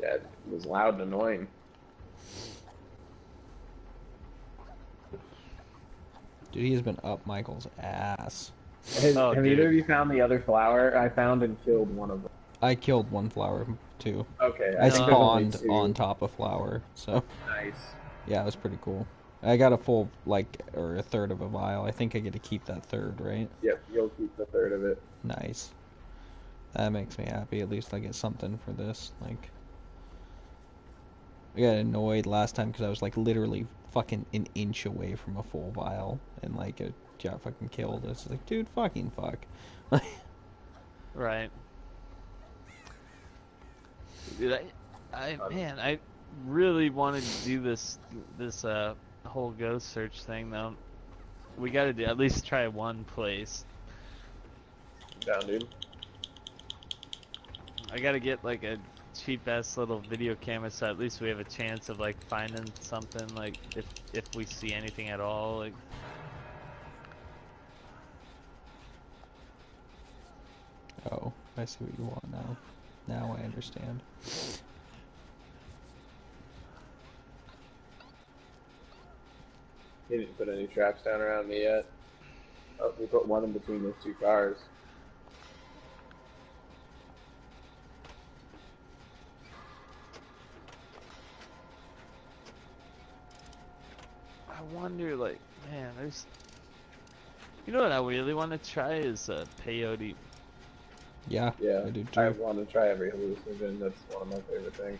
Yeah, it was loud and annoying. Dude, he's been up Michael's ass. Oh, Have dude. either of you found the other flower? I found and killed one of them. I killed one flower too. Okay, I think there's only spawned two. on top of flower, so Nice. yeah, it was pretty cool. I got a full or a third of a vial. I think I get to keep that third, right? Yep, you'll keep the third of it. Nice. That makes me happy. At least I get something for this. Like, I got annoyed last time because I was like literally fucking an inch away from a full vial, and like it got fucking killed. It's like, dude, fucking fuck. Right. Dude, man, I really wanted to do this whole ghost search thing though. We gotta at least try one place. Down, dude. I gotta get like a cheap ass little video camera so at least we have a chance of like finding something, like if we see anything at all. Like, I see what you want now. Now I understand. He didn't put any traps down around me yet. Oh, we put one in between those two cars. I wonder, like, man, there's... You know what I really want to try is peyote. Yeah, Yeah, I do too. I want to try every hallucinogen. That's one of my favorite things.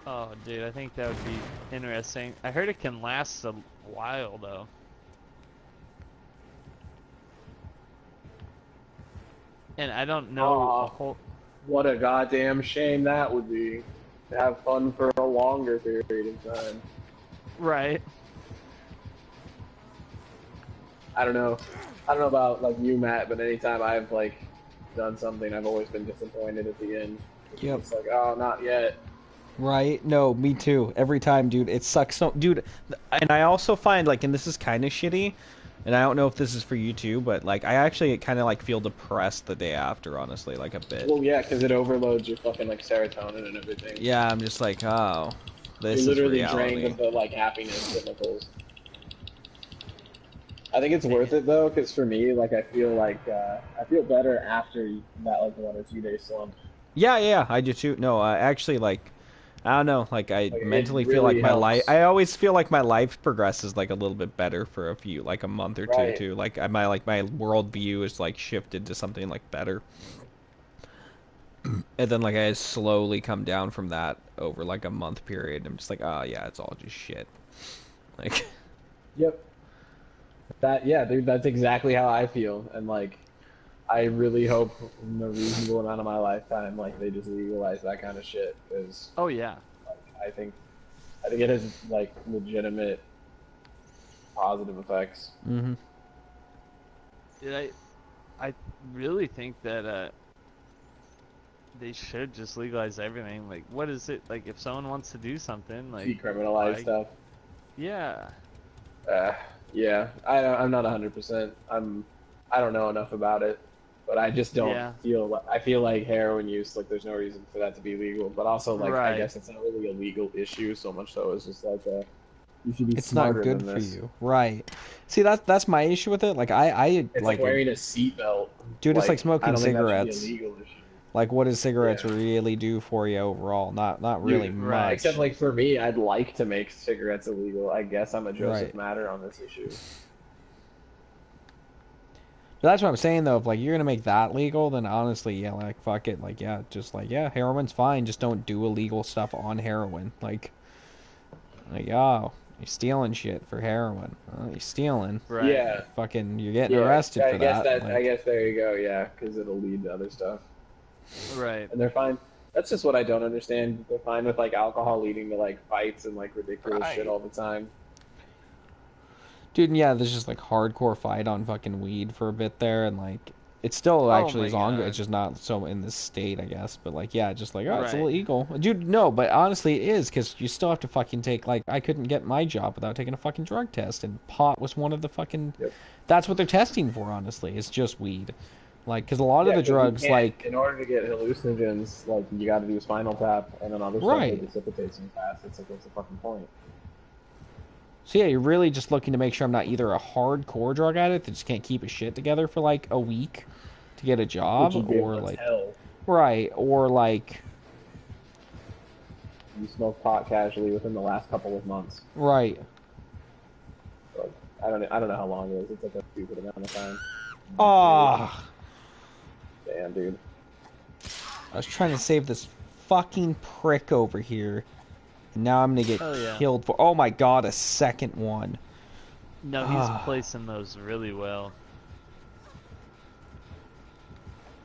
Oh, dude, I think that would be interesting. I heard it can last a while, though. And I don't know a whole... What a goddamn shame that would be. To have fun for a longer period of time. Right. I don't know. I don't know about like you, Matt, but anytime I've like done something, I've always been disappointed at the end. Yep. It's like, oh, not yet. Right? No, me too. Every time, dude. It sucks so... Dude, and I also find, like, and this is kind of shitty, and I don't know if this is for you too, but, like, I actually kind of, like, feel depressed the day after, honestly, like, a bit. Well, yeah, because it overloads your fucking, like, serotonin and everything. Yeah, I'm just like, oh, this You're is literally reality. drained of the, like, happiness chemicals. I think it's worth it, though, because for me, like, I feel better after that, like, 1 or 2 day slump. Yeah, I do too. No, actually, like, I don't know, like, I Like, mentally really feel like my helps. life, I always feel like my life progresses, like, a little bit better for a few, like, a month or two, Right. too. Like, my worldview is, like, shifted to something, like, better. And then, like, I slowly come down from that over, like, a month period. I'm just like, oh, yeah, it's all just shit. Like... Yep. Yeah, dude, that's exactly how I feel. And, like, I really hope in a reasonable amount of my lifetime, like, they just legalize that kind of shit. Because, Oh, yeah. like, I think it has, like, legitimate positive effects. Mm-hmm. Dude, I really think that they should just legalize everything. Like, what is it? Like, if someone wants to do something, like... Decriminalize stuff. Yeah. Yeah, I'm not 100%. I don't know enough about it, but I just don't feel. I feel like heroin use, like there's no reason for that to be legal. But also, like I guess it's not really a legal issue so much. So it's just like you should be It's smarter not good than for this. you, right? See, that's my issue with it. Like It's like like wearing a seatbelt. dude, it's like I smoking don't think that should be cigarettes. a legal issue. Like, what does cigarettes really do for you overall? Not really much. Right. Except like for me, I'd like to make cigarettes illegal. I guess I'm a Joseph Matter on this issue. But that's what I'm saying though. If like you're gonna make that legal, then honestly, yeah, like fuck it, like yeah, just like yeah, heroin's fine. Just don't do illegal stuff on heroin. Like oh, you're stealing shit for heroin. Oh, you're stealing. Right. Yeah. Fucking, you're getting arrested for that. I guess there you go. Yeah, because it'll lead to other stuff. Right. And they're fine. That's just what I don't understand. They're fine with like alcohol leading to like fights and like ridiculous shit all the time. Dude, yeah, there's just like hardcore fight on fucking weed for a bit there, and like it's still actually is on. It's just not so in this state, I guess. But like, yeah, just like it's illegal, dude. No, but honestly, it is because you still have to fucking take like I couldn't get my job without taking a fucking drug test, and pot was one of the fucking. Yep. That's what they're testing for. Honestly, it's just weed. Like, because a lot of the drugs, like... In order to get hallucinogens, like, you gotta do a spinal tap, and then other stuff that dissipates so fast. It's like, what's the fucking point? So yeah, you're really just looking to make sure I'm not either a hardcore drug addict that just can't keep his shit together for, like, a week to get a job, or, like... Right, or, like... You smoke pot casually within the last couple of months. Right. Like, I don't know how long it is. It's like a stupid amount of time. Ah. Damn, dude. I was trying to save this fucking prick over here. And now I'm gonna get killed for... Oh my god, a second one. No, he's placing those really well.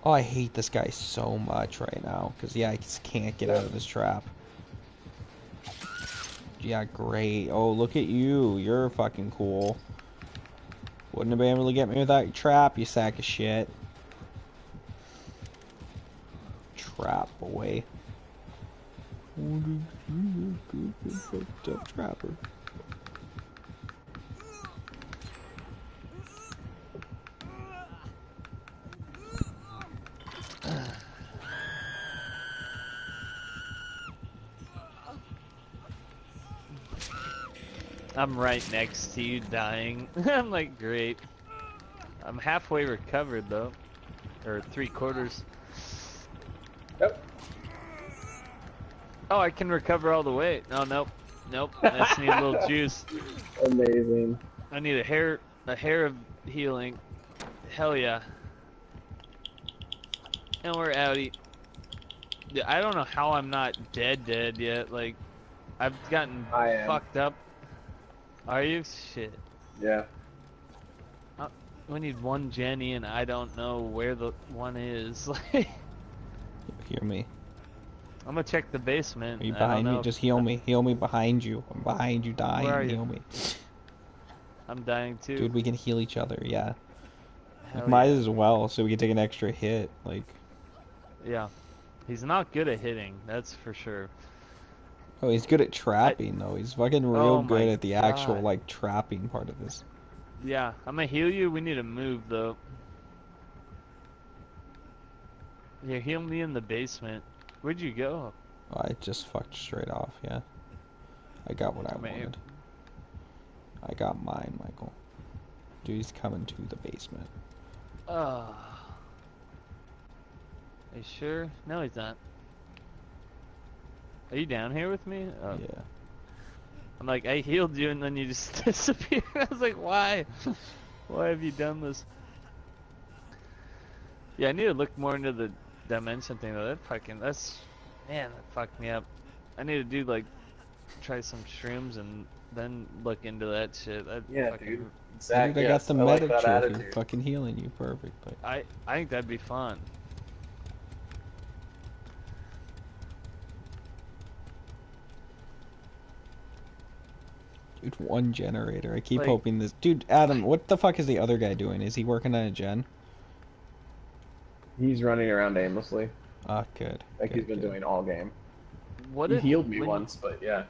Oh, I hate this guy so much right now. Because, yeah, I just can't get out of this trap. Yeah, great. Oh, look at you. You're fucking cool. Wouldn't have been able to get me with that trap, you sack of shit. Trap boy. Tough trapper. I'm right next to you, dying. I'm like, great. I'm halfway recovered though, or 3/4. Yep. Oh, I can recover all the way. No, nope, nope. I just need a little juice. Amazing. I need a hair of healing. Hell yeah. And we're outie. Yeah, I don't know how I'm not dead yet. Like, I've gotten I am. fucked up. Are you? Shit. Yeah. We need one Jenny, and I don't know where the one is. Like, Hear me. I'm gonna check the basement. Are you I don't behind me? know Just heal me. Heal me behind you. I'm behind you, dying. Where are you? Heal me. I'm dying too. Dude, we can heal each other, yeah. Hell Might yeah. as well, so we can take an extra hit. Like, Yeah. He's not good at hitting, that's for sure. oh, he's good at trapping, though. He's fucking real Oh good my at the actual, God. like, trapping part of this. Yeah, I'm gonna heal you. We need to move though. Yeah, heal me in the basement. Where'd you go? Oh, I just fucked straight off, yeah. I got what I Man. wanted. I got mine, Michael. Dude, he's coming to the basement. Are you sure? No, he's not. Are you down here with me? Oh. Yeah. I'm like, I healed you and then you just disappeared. I was like, why? Why have you done this? Yeah, I need to look more into the dimension thing though. Man, that fucked me up. I need to do like, try some shrooms and then look into that shit. Yeah, fucking, dude. Exactly. Dude, I got the I like meta that chip. attitude. You're fucking healing you perfectly. I think that'd be fun. Dude, one generator. I keep Like- hoping this. Dude, Adam, what the fuck is the other guy doing? Is he working on a gen? He's running around aimlessly, Ah, good. like good, he's been good. doing all game. What He if healed me when- once, but yeah.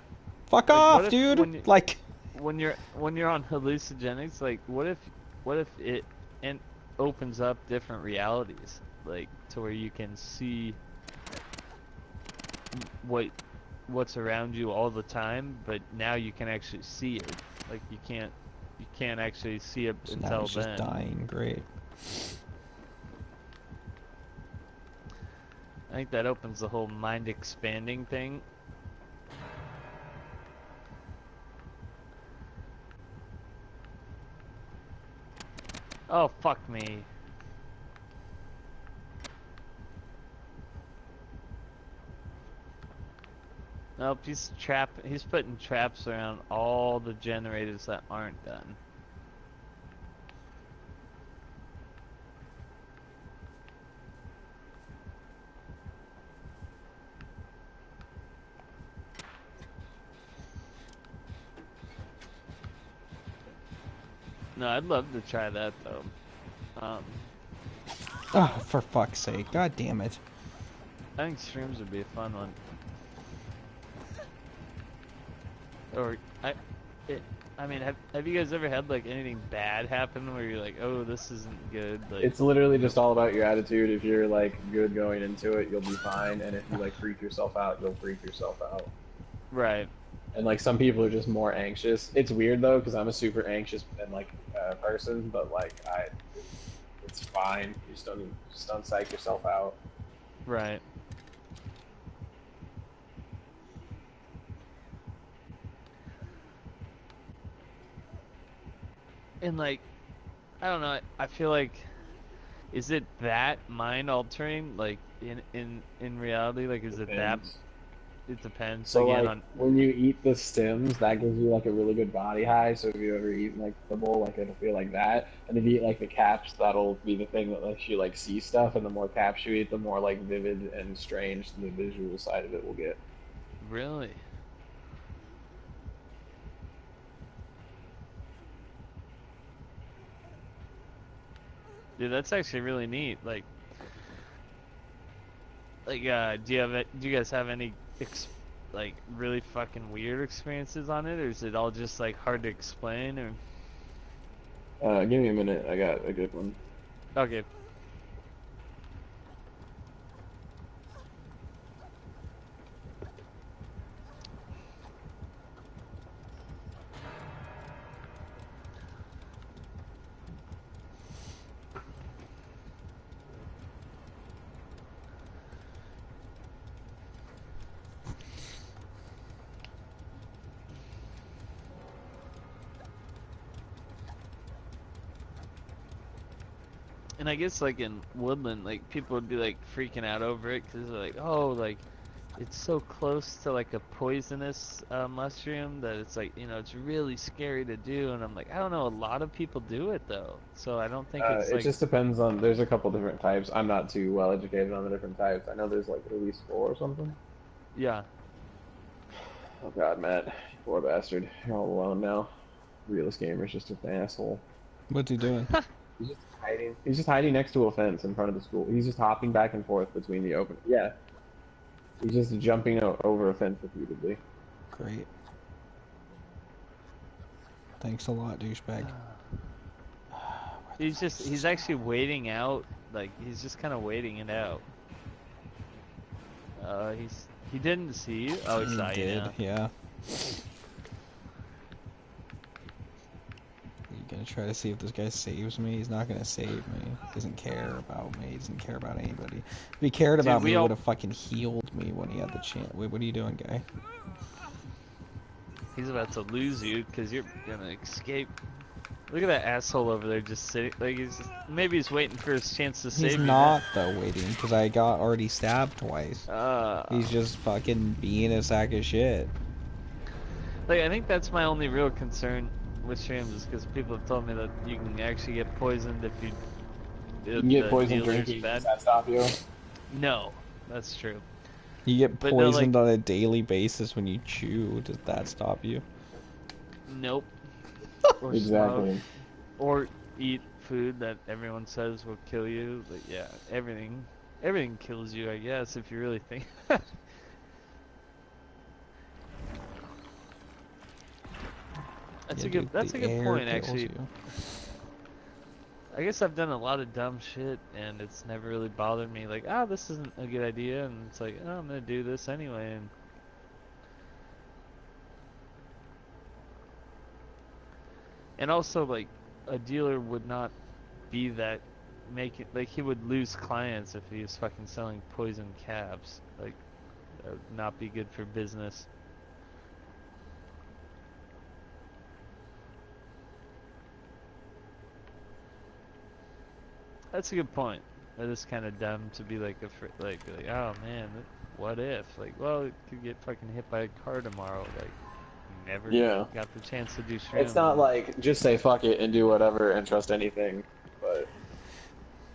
Fuck Like, off, what if dude! when you- Like, when you're on hallucinogenics, like what if it opens up different realities, like to where you can see what's around you all the time, but now you can actually see it. Like you can't actually see it so now until he's just then. dying. Great. I think that opens the whole mind expanding thing. Oh, fuck me. Nope, he's putting traps around all the generators that aren't done. No, I'd love to try that though. Oh, for fuck's sake. God damn it. I think shrooms would be a fun one. Or I mean, have you guys ever had like anything bad happen where you're like, oh, this isn't good? Like, It's literally just all about your attitude. If you're like good going into it, you'll be fine, and if you like freak yourself out, you'll freak yourself out. right. And like some people are just more anxious. It's weird though, because I'm a super anxious and like person, but like it's fine. You just don't psych yourself out. Right. And like, I don't know. I feel like, is it that mind altering? Like in reality, like is it that? Depends. It depends. So again like on. when you eat the stems, that gives you like a really good body high. So if you ever eat like the bowl, like it'll feel like that. And if you eat like the caps, that'll be the thing that lets you like see stuff. And the more caps you eat, the more like vivid and strange the visual side of it will get. Really? Dude, that's actually really neat. Like, do you guys have any like really fucking weird experiences on it, or is it all just like hard to explain? Or Give me a minute. I got a good one. okay. And I guess like in Woodland, like people would be like freaking out over it because they're like, oh, like it's so close to like a poisonous mushroom that it's like, you know, it's really scary to do. And I'm like, I don't know, a lot of people do it though, so I don't think it's It like, just depends on. There's a couple different types. I'm not too well educated on the different types. I know there's like at least four or something. yeah. Oh God, Matt, you poor bastard. You're all alone now. Realist gamer's just an asshole. What's he doing? He's just hiding. He's just hiding next to a fence in front of the school. He's just hopping back and forth between the open. Yeah. He's just jumping over a fence repeatedly. Great. Thanks a lot, douchebag. He's actually waiting out, like he's just kind of waiting it out. He didn't see you. Oh, he saw you did, now. yeah. You gonna try to see if this guy saves me? He's not gonna save me. He doesn't care about me. He doesn't care about anybody. If he cared about me, he would have fucking healed me when he had the chance. Wait, what are you doing, guy? He's about to lose you because you're gonna escape. Look at that asshole over there just sitting. Like maybe he's waiting for his chance to save you. He's not though waiting because I got already stabbed twice. Uh, He's just fucking being a sack of shit. Like I think that's my only real concern with streams is because people have told me that you can actually get poisoned if you. You can get poisoned drinking. Does that stop you? No, that's true. You get But poisoned no, like, on a daily basis when you chew. Does that stop you? Nope. Or Exactly. smoke, or eat food that everyone says will kill you. But yeah, everything kills you, I guess, if you really think. That's a good point, actually. You. I guess I've done a lot of dumb shit, and it's never really bothered me. Like, this isn't a good idea, and it's like, I'm gonna do this anyway. And also, like, a dealer would not be that like he would lose clients if he was fucking selling poison calves. Like, that would not be good for business. That's a good point. It is kind of dumb to be like like oh man, what if? Like, well, it could get fucking hit by a car tomorrow. Like, never got the chance to do shrimp. It's not like just say fuck it and do whatever and trust anything, but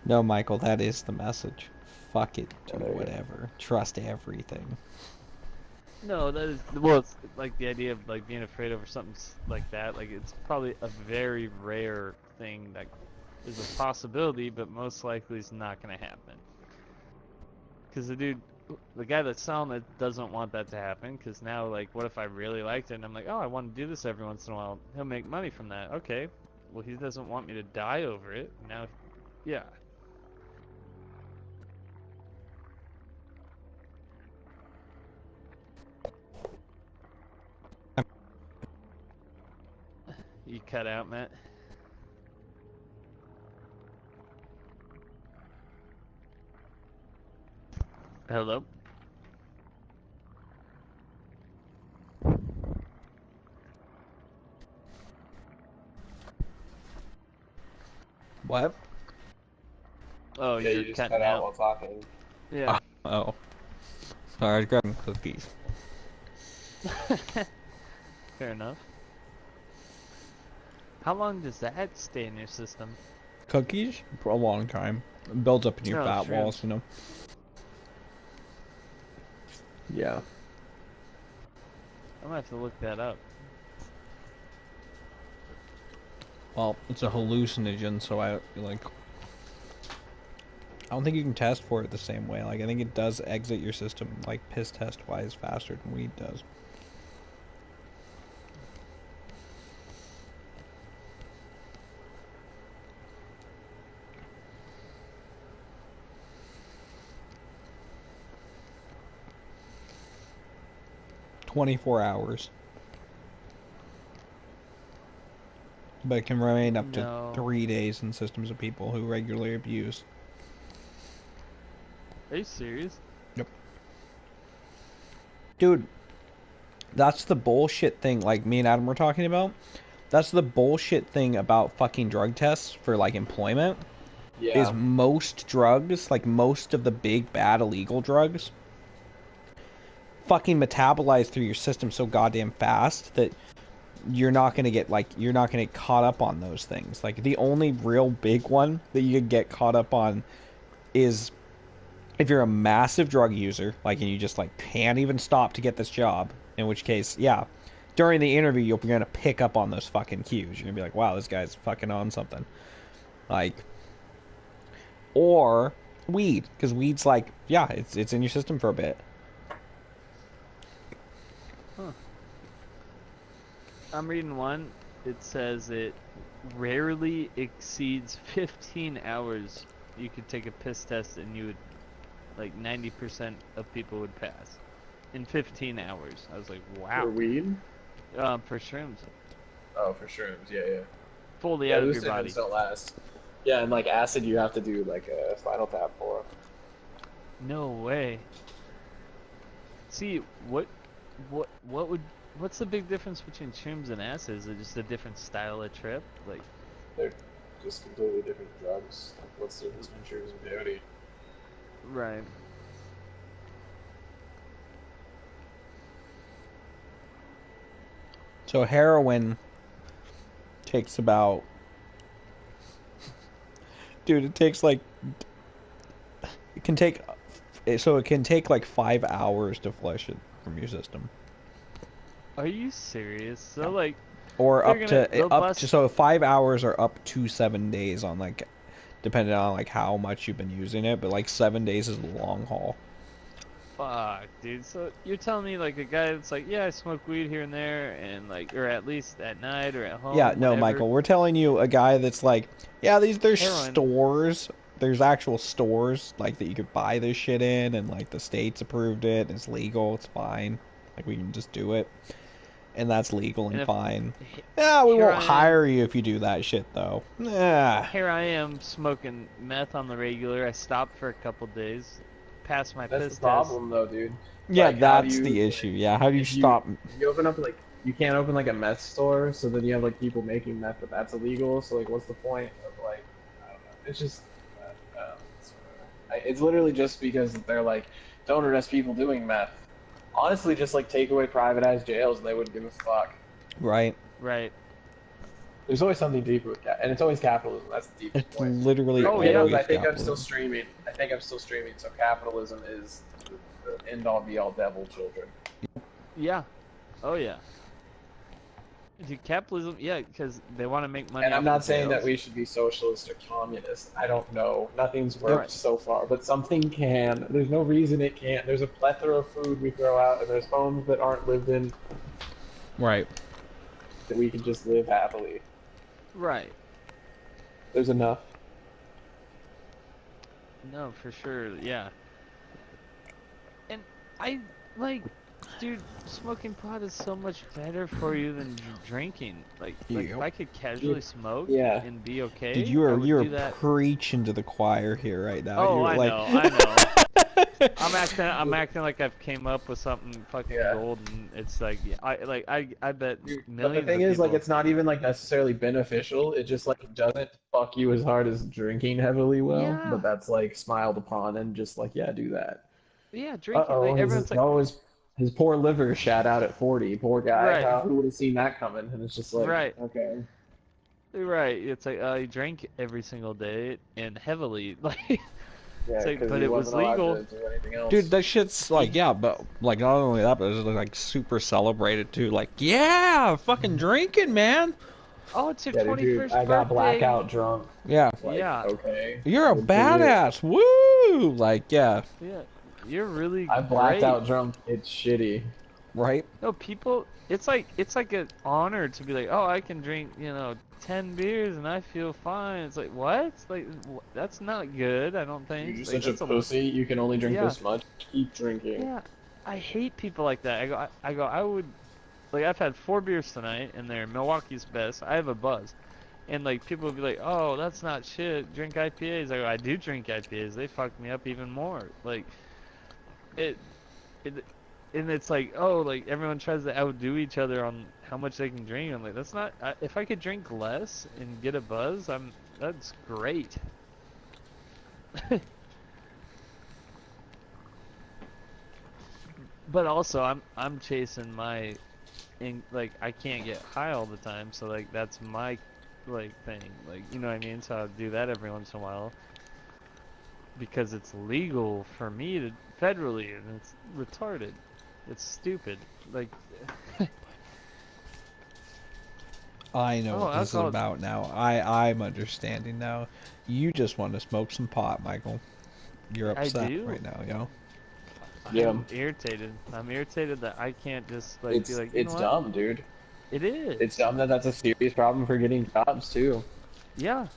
no, Michael, that is the message. Fuck it, do whatever. Trust everything. No, that is well. It's like the idea of like being afraid over something like that. Like it's probably a very rare thing that is a possibility, but most likely is not going to happen. Because the guy that's selling it doesn't want that to happen. Because now, like, what if I really liked it and I'm like, oh, I want to do this every once in a while? He'll make money from that. Okay, well, he doesn't want me to die over it. Now, yeah. You cut out, Matt. Hello? What? Oh, yeah, you're you just cutting cut out out while talking. Yeah. Oh. Sorry, I was grabbing cookies. Fair enough. How long does that stay in your system? Cookies? For a long time. It builds up in your fat sure. walls, you know? Yeah. I'm gonna have to look that up. Well, it's a hallucinogen, so I don't think you can test for it the same way. Like, I think it does exit your system, like, piss test-wise faster than weed does. "24 hours. But it can remain up to 3 days in systems of people who regularly abuse. Are you serious? Yep. Dude, that's the bullshit thing, like me and Adam were talking about. That's the bullshit thing about fucking drug tests for, like, employment. is most drugs, like most of the big bad illegal drugs, fucking metabolize through your system so goddamn fast that you're not gonna get caught up on those things. Like the only real big one that you could get caught up on is if you're a massive drug user, like, and you just like can't even stop to get this job. In which case, yeah, during the interview you're gonna pick up on those fucking cues. You're gonna be like, wow, this guy's fucking on something. Like, or weed, because weed's like, yeah, it's in your system for a bit. Huh. I'm reading one. It says it rarely exceeds 15 hours. You could take a piss test and you would, like 90% of people would pass in 15 hours. I was like, wow. For weed? For shrooms. Oh, for shrooms, yeah. Fully out of your body. Don't last. Yeah, and like acid, you have to do like a spinal tap for. No way. See, what's the big difference between shrooms and acid? Is it just a different style of trip? Like, they're just completely different drugs. Like, what's the difference between shrooms and peyote? right. So heroin takes about, dude, it takes like, it can take like 5 hours to flush it from your system. Are you serious? So like, or so 5 hours or up to 7 days on like, depending on like how much you've been using it, but like 7 days is a long haul. Fuck, dude. So you're telling me like a guy that's like, yeah, I smoke weed here and there, and like, or at least at night or at home. Yeah, no, whatever. Michael, we're telling you a guy that's like, yeah, there's Heroin. stores, there's actual stores like that you could buy this shit in, and like the state's approved it, and it's legal, it's fine, like we can just do it, and that's legal and fine. Yeah, we won't hire you if you do that shit though. Yeah. Here I am smoking meth on the regular. I stopped for a couple days. Pass my piss test. That's the problem, though, dude. Yeah, like, that's the issue. Yeah, how do you stop? You open up like you can't open like a meth store, so then you have like people making meth, but that's illegal. So like, what's the point of like? I don't know. It's just, it's literally just because they're like, don't arrest people doing meth. Honestly, just like take away privatized jails, and they wouldn't give a fuck. Right. Right. There's always something deeper with and it's always capitalism. That's the deepest it's point. Literally. Oh yeah. I think I'm still streaming. So capitalism is the end all be all devil children. Yeah. Oh yeah. Dude, capitalism, yeah, because they want to make money. And I'm not saying that we should be socialist or communist. I don't know. Nothing's worked so far, but something can. There's no reason it can't. There's a plethora of food we throw out, and there's homes that aren't lived in. Right. That we can just live happily. Right. There's enough. No, for sure, yeah. And I, like, dude, smoking pot is so much better for you than drinking. Like if I could casually smoke and be okay, dude, you are preaching to the choir here right now. Oh, I know. I'm acting like I've came up with something fucking gold, and it's like I bet millions. But the thing is, like, it's not even like necessarily beneficial. It just like doesn't fuck you as hard as drinking heavily will. Yeah. But that's like smiled upon and just like do that. Yeah, drinking. Like, everyone's like, his poor liver shat out at 40. Poor guy. Right. Who would have seen that coming? And it's just like, okay. Right. It's like he drank every single day and heavily, like. Yeah, like, but it was legal. Dude, that shit's like, but like not only that, but it's like super celebrated too. Like, yeah, fucking drinking, man. Oh, it's your 21st birthday. I got blackout drunk. Yeah. Like, okay. You're a badass. Woo! Like, yeah. Yeah. You're really I blacked out drunk. It's shitty. Right? No, people, it's like an honor to be like, oh, I can drink, 10 beers and I feel fine. It's like, what? Like, that's not good, I don't think. You're such a pussy. You can only drink this much. Keep drinking. Yeah. I hate people like that. I would, like, I've had 4 beers tonight and they're Milwaukee's best. I have a buzz. And, like, people would be like, oh, that's not shit. Drink IPAs. I go, I do drink IPAs. They fuck me up even more. Like, and it's like, oh, like everyone tries to outdo each other on how much they can drink. I'm like, that's not. If I could drink less and get a buzz, that's great. But also, I'm chasing my, like I can't get high all the time, so like that's my like thing, like you know what I mean. So I'll do that every once in a while because it's legal for me to federally, and it's retarded. It's stupid. Like, I know oh, what this is alcohol. about now. I'm understanding now. You just want to smoke some pot, Michael. You're I upset do. right now, yo. Yeah. I'm irritated. I'm irritated that I can't just like be like, you know It's what? dumb, dude. It is. It's dumb that that's a serious problem for getting jobs too. Yeah.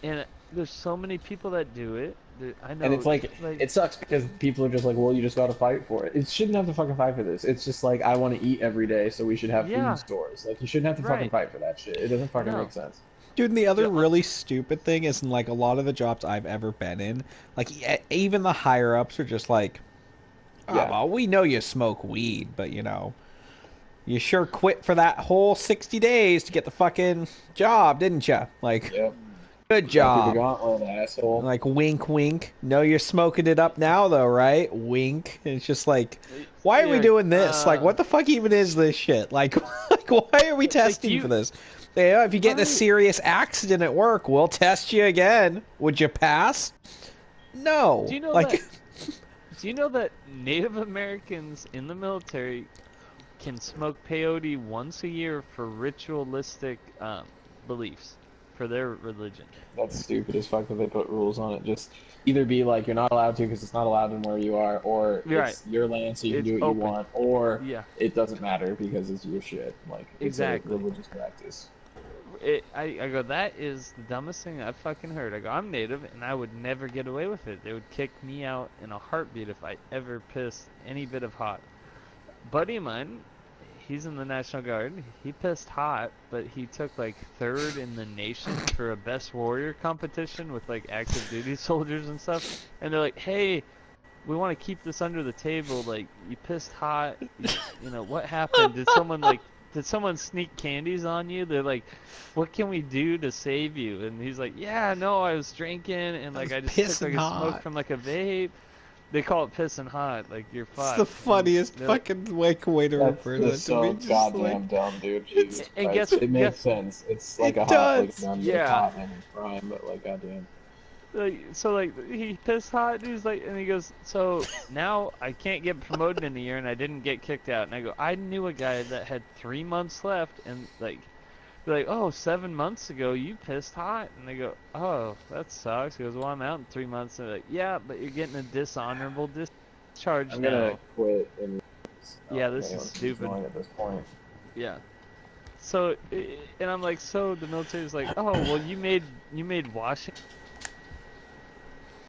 And there's so many people that do it. I know. And it's like it sucks because people are just like, well, you just gotta fight for it. It shouldn't have to fucking fight for this. It's just like I want to eat every day, so we should have Yeah. food stores. Like you shouldn't have to fucking Right. fight for that shit. It doesn't fucking No. make sense. Dude, and the other Yeah. really stupid thing is in like a lot of the jobs I've ever been in, like even the higher ups are just like, oh, Yeah. well, we know you smoke weed, but you know, you sure quit for that whole 60 days to get the fucking job, didn't you? Like, Yep. good Go through the job. gauntlet, asshole. Like, wink, wink. No, you're smoking it up now, though, right? Wink. And it's just like, why are we doing this? Like, what the fuck even is this shit? Like, like why are we testing for this? Yeah, if you get in a serious accident at work, we'll test you again. Would you pass? No. Do you know like, that? Do you know that Native Americans in the military can smoke peyote once a year for ritualistic beliefs for their religion? That's stupid as fuck that they put rules on it. Just either be like you're not allowed to because it's not allowed in where you are, or Right. it's your land so you can It's do what open. you want, or Yeah. it doesn't matter because it's your shit. Like it's Exactly. a religious practice. I go, that is the dumbest thing I've fucking heard. I go, I'm Native, and I would never get away with it. They would kick me out in a heartbeat if I ever pissed any bit of hot. Buddy of mine, he's in the National Guard. He pissed hot, but he took like 3rd in the nation for a best warrior competition with like active duty soldiers and stuff. And they're like, hey, we want to keep this under the table. Like, you pissed hot. You know, what happened? Did someone sneak candies on you? They're like, what can we do to save you? And he's like, yeah, no, I was drinking, and like I just took like a smoke from like a vape. They call it pissing hot, like you're fucked. it's the funniest fucking way to refer to that to me. Just so goddamn dumb, dude. Jesus and Christ. It makes sense. It's like a hot, like hot and prime, but like goddamn. So like he pissed hot, and he's like, and he goes, so now I can't get promoted in a year, and I didn't get kicked out. And I go, I knew a guy that had 3 months left, and like, they're like, oh, 7 months ago you pissed hot, and they go, oh, that sucks. He goes, well, I'm out in 3 months, and they're like, yeah, but you're getting a dishonorable discharge I'm now. gonna quit. And yeah, this is stupid. At this point. Yeah. So, and I'm like, so the military's like, oh, well, you made Washington